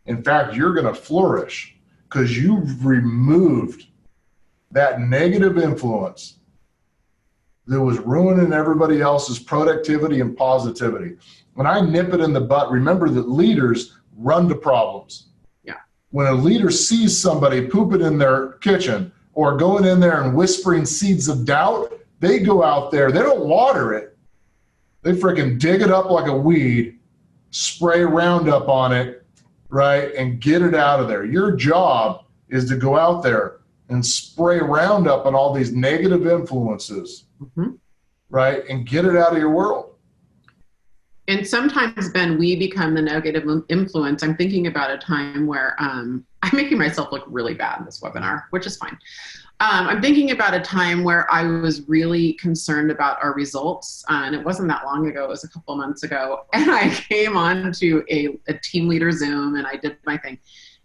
In fact, you're going to flourish because you've removed that negative influence that was ruining everybody else's productivity and positivity. When I nip it in the butt, remember that leaders run to problems. Yeah. When a leader sees somebody pooping in their kitchen or going in there and whispering seeds of doubt, they go out there, they don't water it. They freaking dig it up like a weed, spray Roundup on it, right, and get it out of there. Your job is to go out there and spray Roundup on all these negative influences, right, and get it out of your world. And sometimes, Ben, we become the negative influence. I'm thinking about a time where I'm making myself look really bad in this webinar, which is fine. I'm thinking about a time where I was really concerned about our results, and it wasn't that long ago. It was a couple months ago, and I came on to a team leader Zoom, and I did my thing.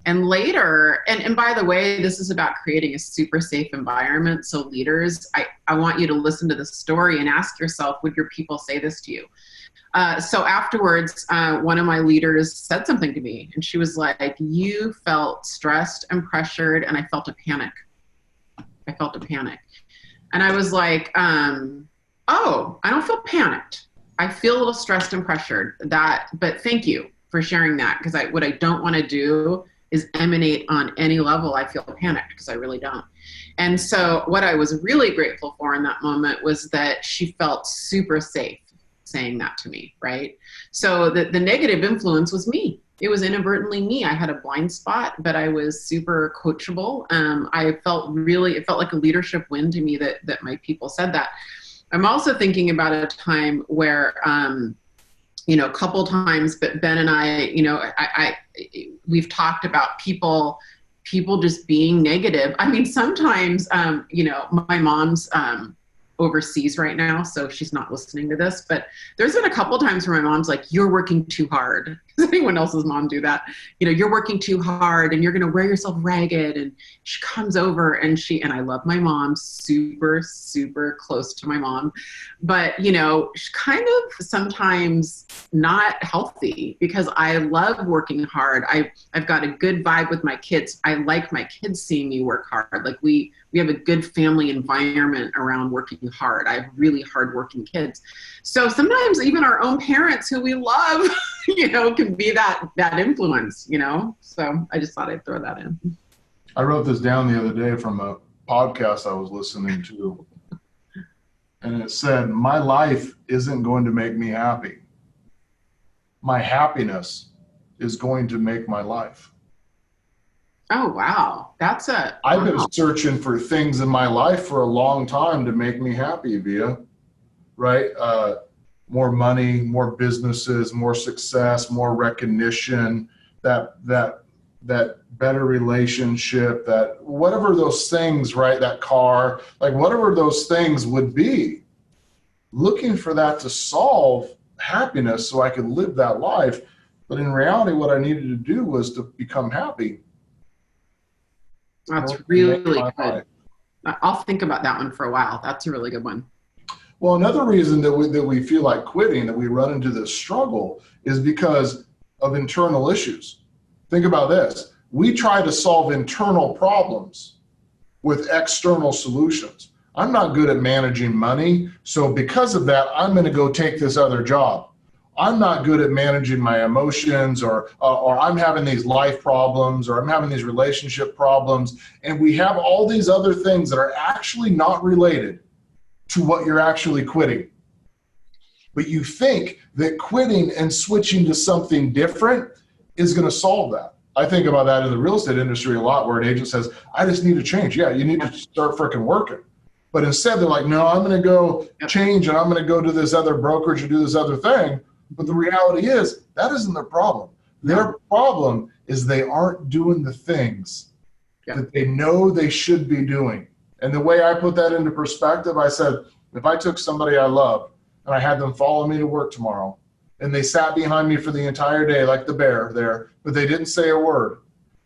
And later, and by the way, this is about creating a super safe environment. So leaders, I want you to listen to the story and ask yourself, would your people say this to you? So afterwards, one of my leaders said something to me, and she was like, you felt stressed and pressured, and I felt a panic. And I was like, Oh, I don't feel panicked. I feel a little stressed and pressured. But thank you for sharing that, because what I don't want to do is emanate on any level I feel panicked, because I really don't. And so what I was really grateful for in that moment was that she felt super safe saying that to me, right? So the negative influence was me. It was inadvertently me. I had a blind spot, but I was super coachable. It felt like a leadership win to me that my people said that. I'm also thinking about a time where, a couple times, but Ben and I, we've talked about people just being negative. I mean, sometimes, my mom's overseas right now, so she's not listening to this, but there's been a couple times where my mom's like, you're working too hard. Does anyone else's mom do that? You're working too hard and you're going to wear yourself ragged. And she comes over and I love my mom, super, super close to my mom, but she's kind of sometimes not healthy, because I love working hard. I've got a good vibe with my kids. I like my kids seeing me work hard. Like we have a good family environment around working hard. I have really hardworking kids. So sometimes even our own parents who we love, can be that influence, So I just thought I'd throw that in. I wrote this down the other day from a podcast I was listening to. And it said, my life isn't going to make me happy. My happiness is going to make my life. Oh, wow. I've been searching for things in my life for a long time to make me happy, Via, right? More money, more businesses, more success, more recognition, that better relationship, that whatever those things, right? That car, like whatever those things would be, looking for that to solve happiness so I could live that life. But in reality, what I needed to do was to become happy. That's really good. I'll think about that one for a while. That's a really good one. Well, another reason that we feel like quitting, that we run into this struggle, is because of internal issues. Think about this. We try to solve internal problems with external solutions. I'm not good at managing money, so because of that, I'm going to go take this other job. I'm not good at managing my emotions, or I'm having these life problems, or I'm having these relationship problems, and we have all these other things that are actually not related to what you're actually quitting. But you think that quitting and switching to something different is going to solve that. I think about that in the real estate industry a lot, where an agent says, I just need to change. Yeah, you need to start freaking working. But instead they're like, no, I'm going to go change, and I'm going to go to this other brokerage and do this other thing. But the reality is that isn't their problem. Their problem is they aren't doing the things that they know they should be doing. And the way I put that into perspective, I said, if I took somebody I love and I had them follow me to work tomorrow, and they sat behind me for the entire day like the bear there, but they didn't say a word,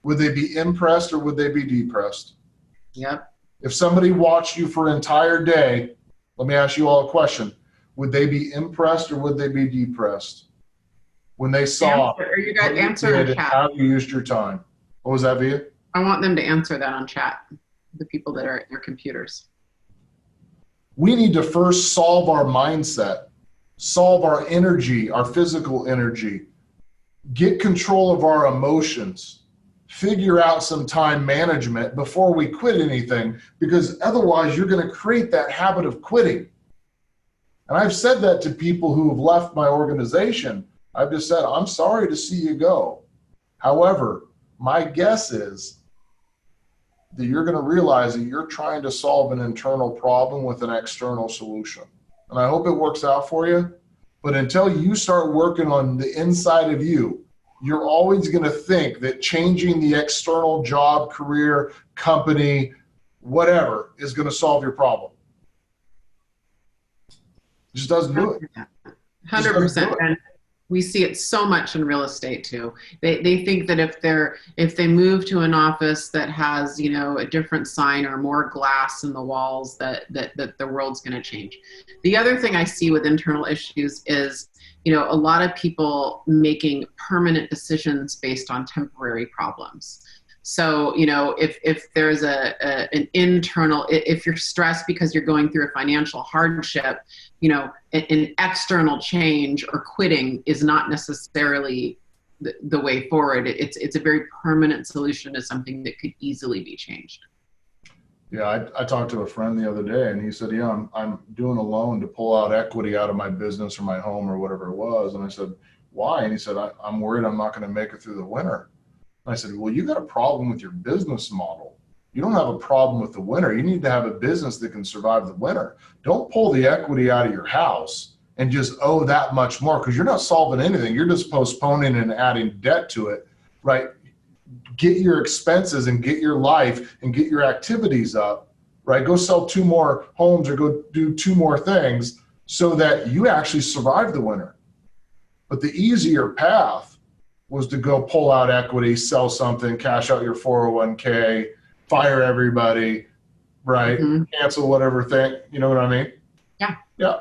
would they be impressed or would they be depressed? Yep. If somebody watched you for an entire day, let me ask you all a question. Would they be impressed or would they be depressed? When they saw you guys answer in chat. How you used your time. What was that, Via? I want them to answer that on chat, the people that are at your computers. We need to first solve our mindset, solve our energy, our physical energy, get control of our emotions, figure out some time management before we quit anything, because otherwise you're going to create that habit of quitting. And I've said that to people who have left my organization. I've just said, I'm sorry to see you go. However, my guess is that you're going to realize that you're trying to solve an internal problem with an external solution. And I hope it works out for you. But until you start working on the inside of you, you're always going to think that changing the external job, career, company, whatever is going to solve your problem. It just doesn't do it. 100%. And we see it so much in real estate too. They think that if they move to an office that has, a different sign or more glass in the walls, that the world's going to change. The other thing I see with internal issues is, a lot of people making permanent decisions based on temporary problems. So, if there's an internal, if you're stressed because you're going through a financial hardship, an external change or quitting is not necessarily the way forward. It's a very permanent solution to something that could easily be changed. Yeah, I talked to a friend the other day, and he said, yeah, I'm doing a loan to pull out equity out of my business or my home or whatever it was. And I said, why? And he said, I'm worried I'm not going to make it through the winter. And I said, well, you got a problem with your business model. You don't have a problem with the winter. You need to have a business that can survive the winter. Don't pull the equity out of your house and just owe that much more, because you're not solving anything. You're just postponing and adding debt to it, right? Get your expenses and get your life and get your activities up, right? Go sell 2 more homes or go do 2 more things so that you actually survive the winter. But the easier path was to go pull out equity, sell something, cash out your 401k, fire everybody, right? Mm-hmm. Cancel whatever thing, you know what I mean? Yeah. Yeah.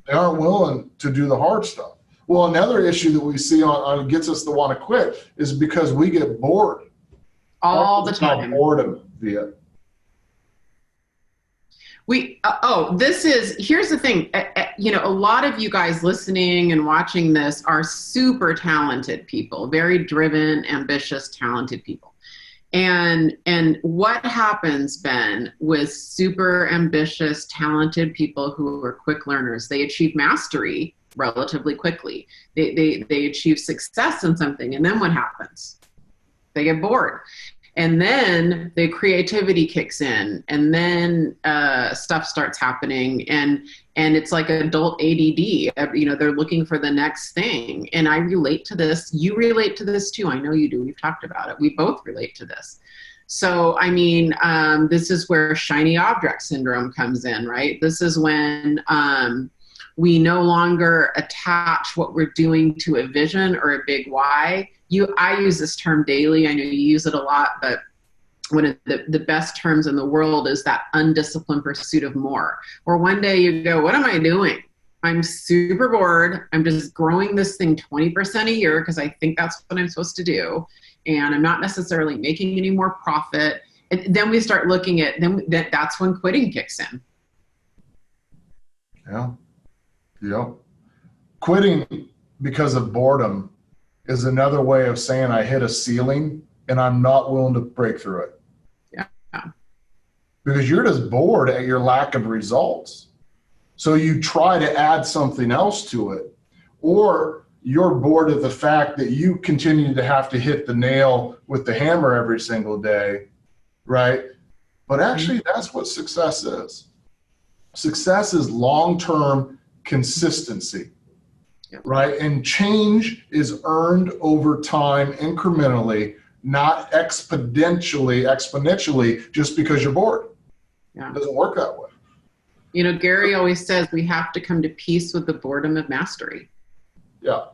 They aren't willing to do the hard stuff. Well, another issue that we see on gets us to want to quit is because we get bored. All the time. Boredom, Via. Here's the thing. A lot of you guys listening and watching this are super talented people, very driven, ambitious, talented people. And what happens, Ben, with super ambitious, talented people who are quick learners? They achieve mastery relatively quickly. They achieve success in something, and then what happens? They get bored. And then the creativity kicks in, and then stuff starts happening, and it's like adult ADD. They're looking for the next thing. And I relate to this. You relate to this too. I know you do. We've talked about it. We both relate to this. So, this is where shiny object syndrome comes in, right? This is when we no longer attach what we're doing to a vision or a big why. I use this term daily. I know you use it a lot, but one of the best terms in the world is that undisciplined pursuit of more. Where one day you go, what am I doing? I'm super bored. I'm just growing this thing 20% a year because I think that's what I'm supposed to do. And I'm not necessarily making any more profit. And then we start looking at, that's when quitting kicks in. Yeah. Yeah. Quitting because of boredom is another way of saying I hit a ceiling and I'm not willing to break through it. Yeah. Because you're just bored at your lack of results. So you try to add something else to it, or you're bored of the fact that you continue to have to hit the nail with the hammer every single day, right? But actually, that's what success is. Success is long-term consistency. Yep. Right? And change is earned over time incrementally, not exponentially, just because you're bored. Yeah. It doesn't work that way. Gary always says we have to come to peace with the boredom of mastery. Yeah.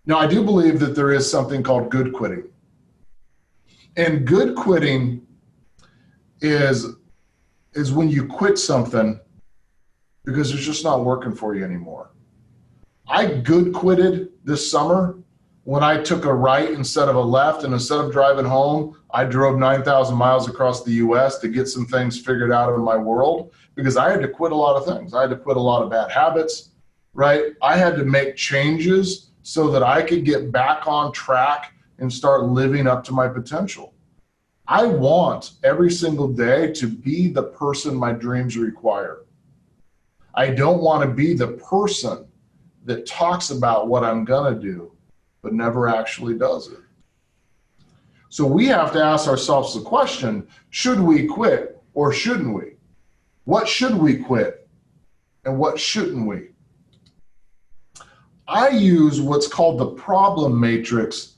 Now, I do believe that there is something called good quitting. And good quitting is when you quit something because it's just not working for you anymore. I good quitted this summer when I took a right instead of a left, and instead of driving home, I drove 9,000 miles across the US to get some things figured out in my world, because I had to quit a lot of things. I had to quit a lot of bad habits, right? I had to make changes so that I could get back on track and start living up to my potential. I want every single day to be the person my dreams require. I don't want to be the person that talks about what I'm going to do, but never actually does it. So we have to ask ourselves the question, should we quit or shouldn't we? What should we quit and what shouldn't we? I use what's called the problem matrix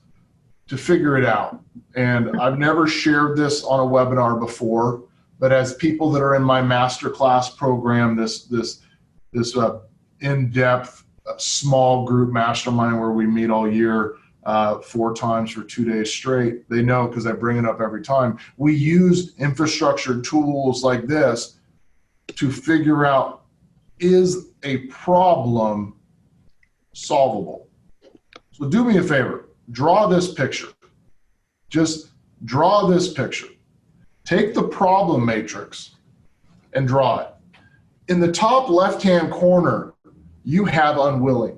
to figure it out. And I've never shared this on a webinar before, but as people that are in my masterclass program, this in-depth small group mastermind where we meet all year 4 times for 2 days straight, they know because I bring it up every time. We use infrastructure tools like this to figure out, is a problem solvable? So do me a favor, draw this picture. Just draw this picture. Take the problem matrix and draw it. In the top left-hand corner, you have unwilling.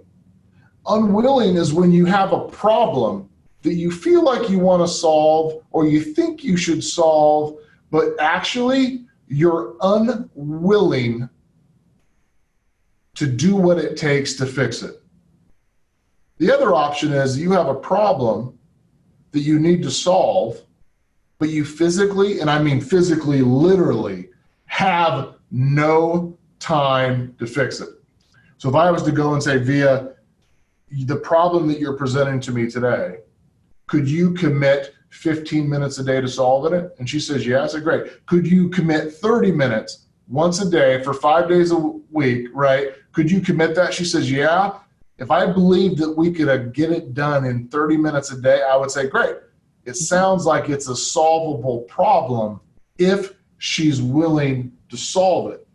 Unwilling is when you have a problem that you feel like you want to solve or you think you should solve, but actually you're unwilling to do what it takes to fix it. The other option is you have a problem that you need to solve, but you physically, and I mean physically, literally, have no time to fix it. So if I was to go and say, Via, the problem that you're presenting to me today, could you commit 15 minutes a day to solving it? And she says, yeah. I said, great. Could you commit 30 minutes once a day for 5 days a week, right? Could you commit that? She says, yeah. If I believed that we could get it done in 30 minutes a day, I would say, great. It sounds like it's a solvable problem if she's willing to solve it.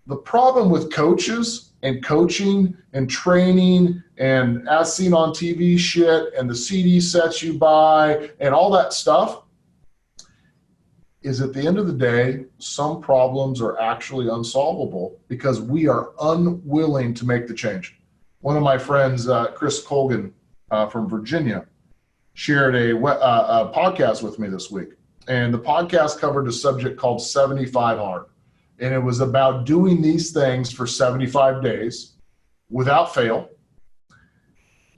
The problem with coaches and coaching and training and as seen on TV shit and the CD sets you buy and all that stuff is at the end of the day, some problems are actually unsolvable because we are unwilling to make the change. One of my friends, Chris Colgan from Virginia, shared a podcast with me this week. And the podcast covered a subject called 75 Hard. And it was about doing these things for 75 days without fail.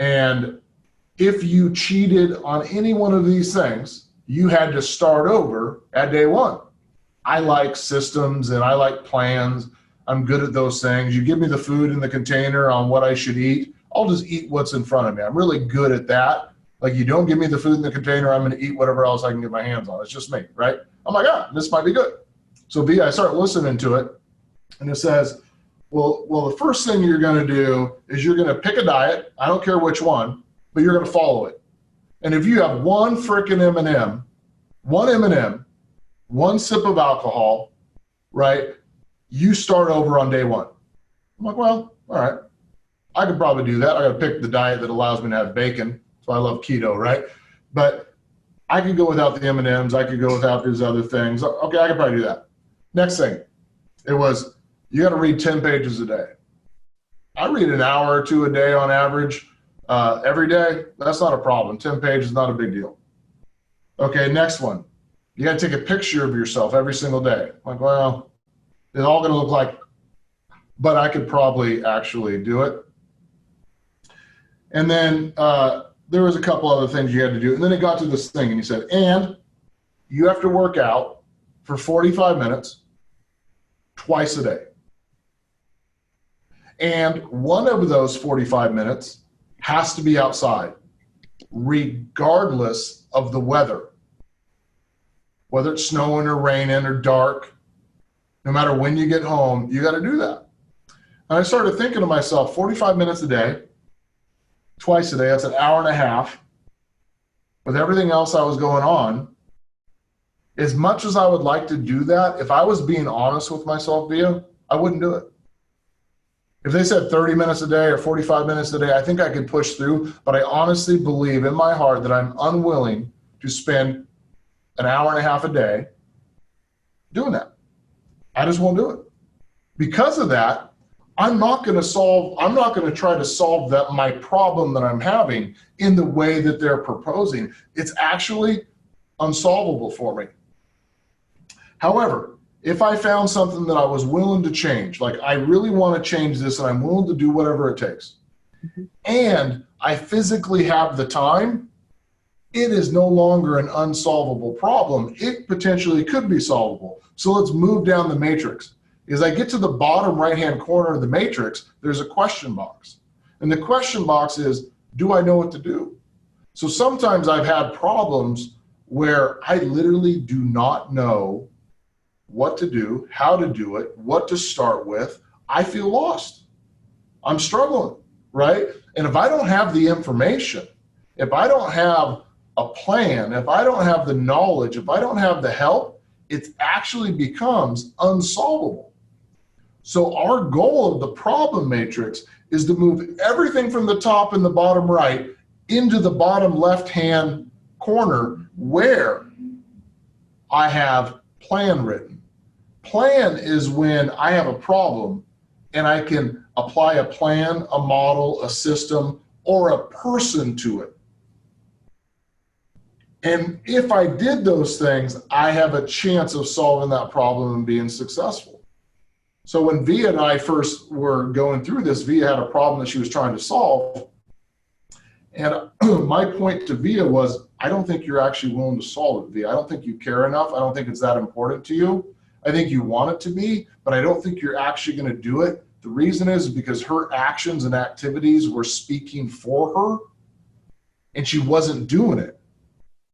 And if you cheated on any one of these things, you had to start over at day one. I like systems and I like plans. I'm good at those things. You give me the food in the container on what I should eat, I'll just eat what's in front of me. I'm really good at that. Like, you don't give me the food in the container, I'm going to eat whatever else I can get my hands on. It's just me, right? I'm like, this might be good. So I start listening to it, and it says, well, the first thing you're going to do is you're going to pick a diet. I don't care which one, but you're going to follow it. And if you have one frickin' M&M, one sip of alcohol, right, you start over on day one. I'm like, well, all right. I could probably do that. I got to pick the diet that allows me to have bacon. So I love keto, right? But I could go without the M&Ms. I could go without these other things. Okay, I could probably do that. Next thing, it was, you got to read 10 pages a day. I read an hour or two a day on average every day. That's not a problem. 10 pages is not a big deal. Okay, next one. You got to take a picture of yourself every single day. Like, well, it's all going to look like, but I could probably actually do it. And then there was a couple other things you had to do. And then it got to this thing, and he said, and you have to work out for 45 minutes twice a day. And one of those 45 minutes has to be outside, regardless of the weather. Whether it's snowing or raining or dark, no matter when you get home, you got to do that. And I started thinking to myself, 45 minutes a day, twice a day, that's an hour and a half. With everything else I was going on, as much as I would like to do that, if I was being honest with myself, Via, I wouldn't do it. If they said 30 minutes a day or 45 minutes a day, I think I could push through, but I honestly believe in my heart that I'm unwilling to spend an hour and a half a day doing that. I just won't do it. Because of that, I'm not going to try to solve my problem that I'm having in the way that they're proposing. It's actually unsolvable for me. However, if I found something that I was willing to change, like I really want to change this and I'm willing to do whatever it takes, and I physically have the time, it is no longer an unsolvable problem. It potentially could be solvable. So let's move down the matrix. As I get to the bottom right-hand corner of the matrix, there's a question box. And the question box is, do I know what to do? So sometimes I've had problems where I literally do not know what to do, how to do it, what to start with. I feel lost. I'm struggling, right? And if I don't have the information, if I don't have a plan, if I don't have the knowledge, if I don't have the help, it actually becomes unsolvable. So our goal of the problem matrix is to move everything from the top and the bottom right into the bottom left-hand corner where I have plan written. Plan is when I have a problem and I can apply a plan, a model, a system, or a person to it. And if I did those things, I have a chance of solving that problem and being successful. So when Via and I first were going through this, Via had a problem that she was trying to solve. And my point to Via was, I don't think you're actually willing to solve it, Via. I don't think you care enough. I don't think it's that important to you. I think you want it to be, but I don't think you're actually going to do it. The reason is because her actions and activities were speaking for her, and she wasn't doing it,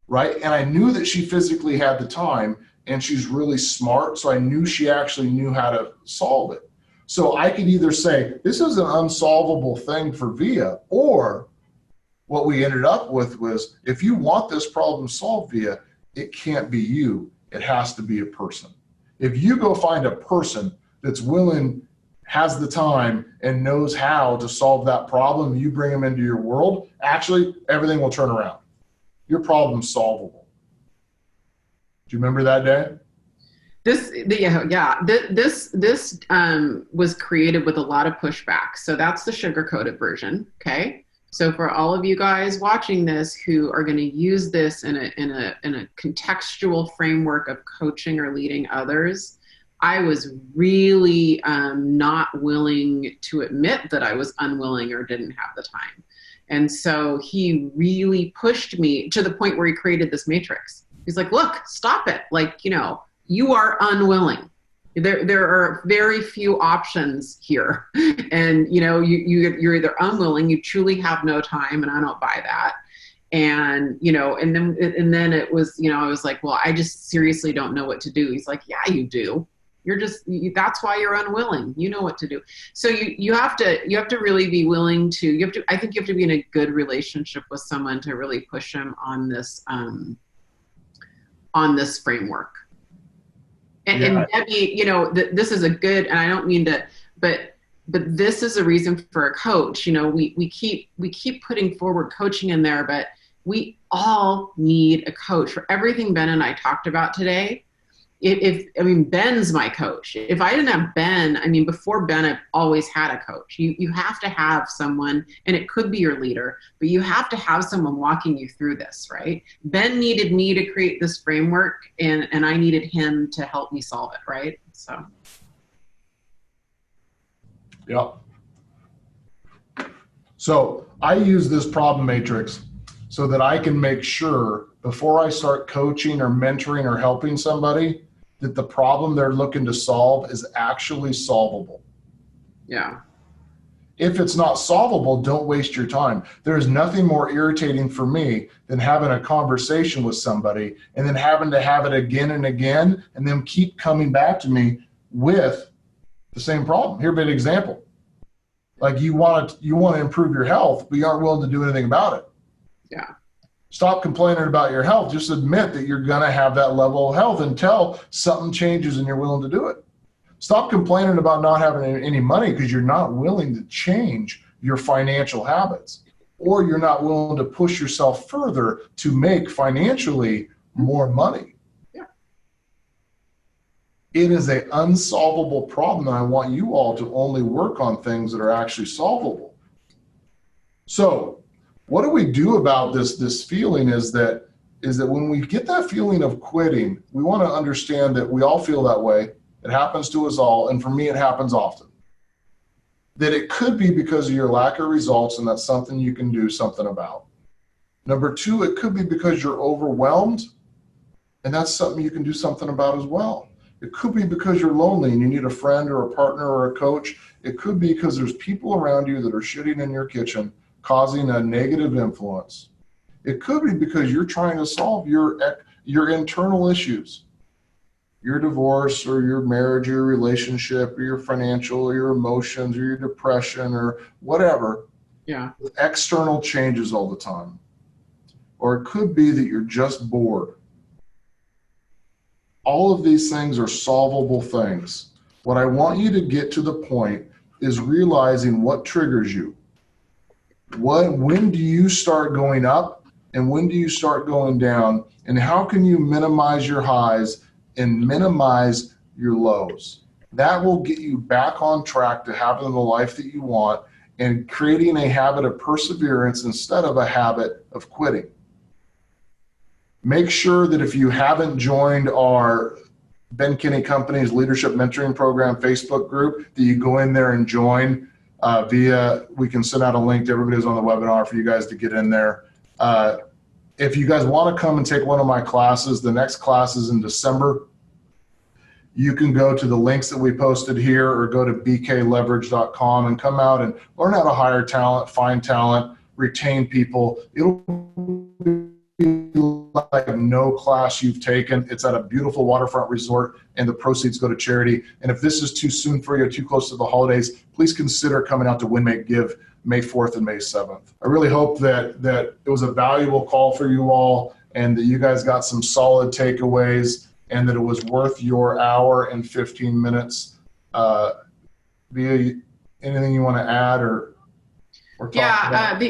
right? And I knew that she physically had the time, and she's really smart, so I knew she actually knew how to solve it. So I could either say, this is an unsolvable thing for Via, or what we ended up with was, if you want this problem solved, Via, it can't be you. It has to be a person. If you go find a person that's willing, has the time, and knows how to solve that problem, you bring them into your world, actually, everything will turn around. Your problem's solvable. Do you remember that day? This was created with a lot of pushback. So that's the sugar-coated version, okay? So for all of you guys watching this who are going to use this in a contextual framework of coaching or leading others, I was really not willing to admit that I was unwilling or didn't have the time. And so he really pushed me to the point where he created this matrix. He's like, look, stop it. Like, you are unwilling. There are very few options here. And, you're either unwilling, you truly have no time, and I don't buy that. And, and then it was, I was like, well, I just seriously don't know what to do. He's like, yeah, you do. That's why you're unwilling. You know what to do. So you have to really be willing to, I think you have to be in a good relationship with someone to really push them on this framework. And Debbie, this is a good, and I don't mean to, but this is a reason for a coach. We keep putting forward coaching in there, but we all need a coach for everything Ben and I talked about today. Ben's my coach. If I didn't have Ben, before Ben, I've always had a coach. You have to have someone, and it could be your leader, but you have to have someone walking you through this, right? Ben needed me to create this framework, and I needed him to help me solve it, right? So. Yeah. So I use this problem matrix so that I can make sure before I start coaching or mentoring or helping somebody, that the problem they're looking to solve is actually solvable. Yeah. If it's not solvable, don't waste your time. There's nothing more irritating for me than having a conversation with somebody and then having to have it again and again and then keep coming back to me with the same problem. Here's an example. Like you want to improve your health, but you aren't willing to do anything about it. Yeah. Stop complaining about your health. Just admit that you're going to have that level of health until something changes and you're willing to do it. Stop complaining about not having any money because you're not willing to change your financial habits, or you're not willing to push yourself further to make financially more money. Yeah. It is an unsolvable problem, and I want you all to only work on things that are actually solvable. So what do we do about this feeling is that when we get that feeling of quitting, we want to understand that we all feel that way. It happens to us all, and for me, it happens often. That it could be because of your lack of results, and that's something you can do something about. Number two, it could be because you're overwhelmed, and that's something you can do something about as well. It could be because you're lonely and you need a friend or a partner or a coach. It could be because there's people around you that are shitting in your kitchen, causing a negative influence. It could be because you're trying to solve your internal issues, your divorce or your marriage, or your relationship, or your financial, or your emotions, or your depression, or whatever. Yeah. With external changes all the time. Or it could be that you're just bored. All of these things are solvable things. What I want you to get to the point is realizing what triggers you. When do you start going up and when do you start going down, and how can you minimize your highs and minimize your lows. That will get you back on track to having the life that you want and creating a habit of perseverance instead of a habit of quitting. Make sure that if you haven't joined our Ben Kinney Company's Leadership Mentoring Program Facebook group, that you go in there and join we can send out a link to everybody who's on the webinar for you guys to get in there. If you guys want to come and take one of my classes, the next class is in December. You can go to the links that we posted here or go to bkleverage.com and come out and learn how to hire talent, find talent, retain people. It'll be like no class you've taken. It's at a beautiful waterfront resort and the proceeds go to charity. And if this is too soon for you, too close to the holidays, please consider coming out to Win, Make, Give May 4th and May 7th. I really hope that it was a valuable call for you all and that you guys got some solid takeaways and that it was worth your hour and 15 minutes. Vija, anything you want to add or talk about?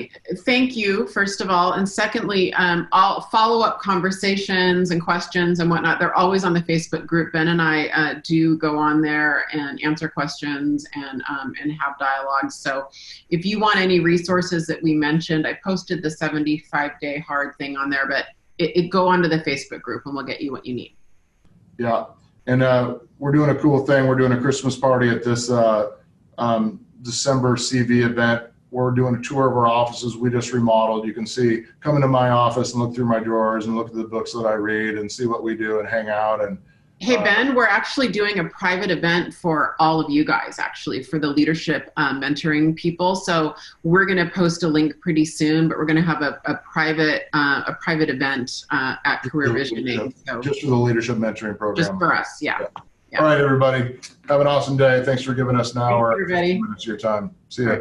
Thank you, first of all. And secondly, all follow-up conversations and questions and whatnot, they're always on the Facebook group. Ben and I do go on there and answer questions and have dialogues. So if you want any resources that we mentioned, I posted the 75-day hard thing on there, but go onto the Facebook group and we'll get you what you need. Yeah, and we're doing a cool thing. We're doing a Christmas party at this December CV event. We're doing a tour of our offices we just remodeled. You can come into my office and look through my drawers and look at the books that I read and see what we do and hang out. And hey, Ben, we're actually doing a private event for all of you guys, actually, for the leadership mentoring people. So we're going to post a link pretty soon, but we're going to have a private event at Career Visioning. So just for the leadership mentoring program. Just for us, yeah. All right, everybody. Have an awesome day. Thanks for giving us an hour. Thanks, everybody. Minutes of your time. See ya.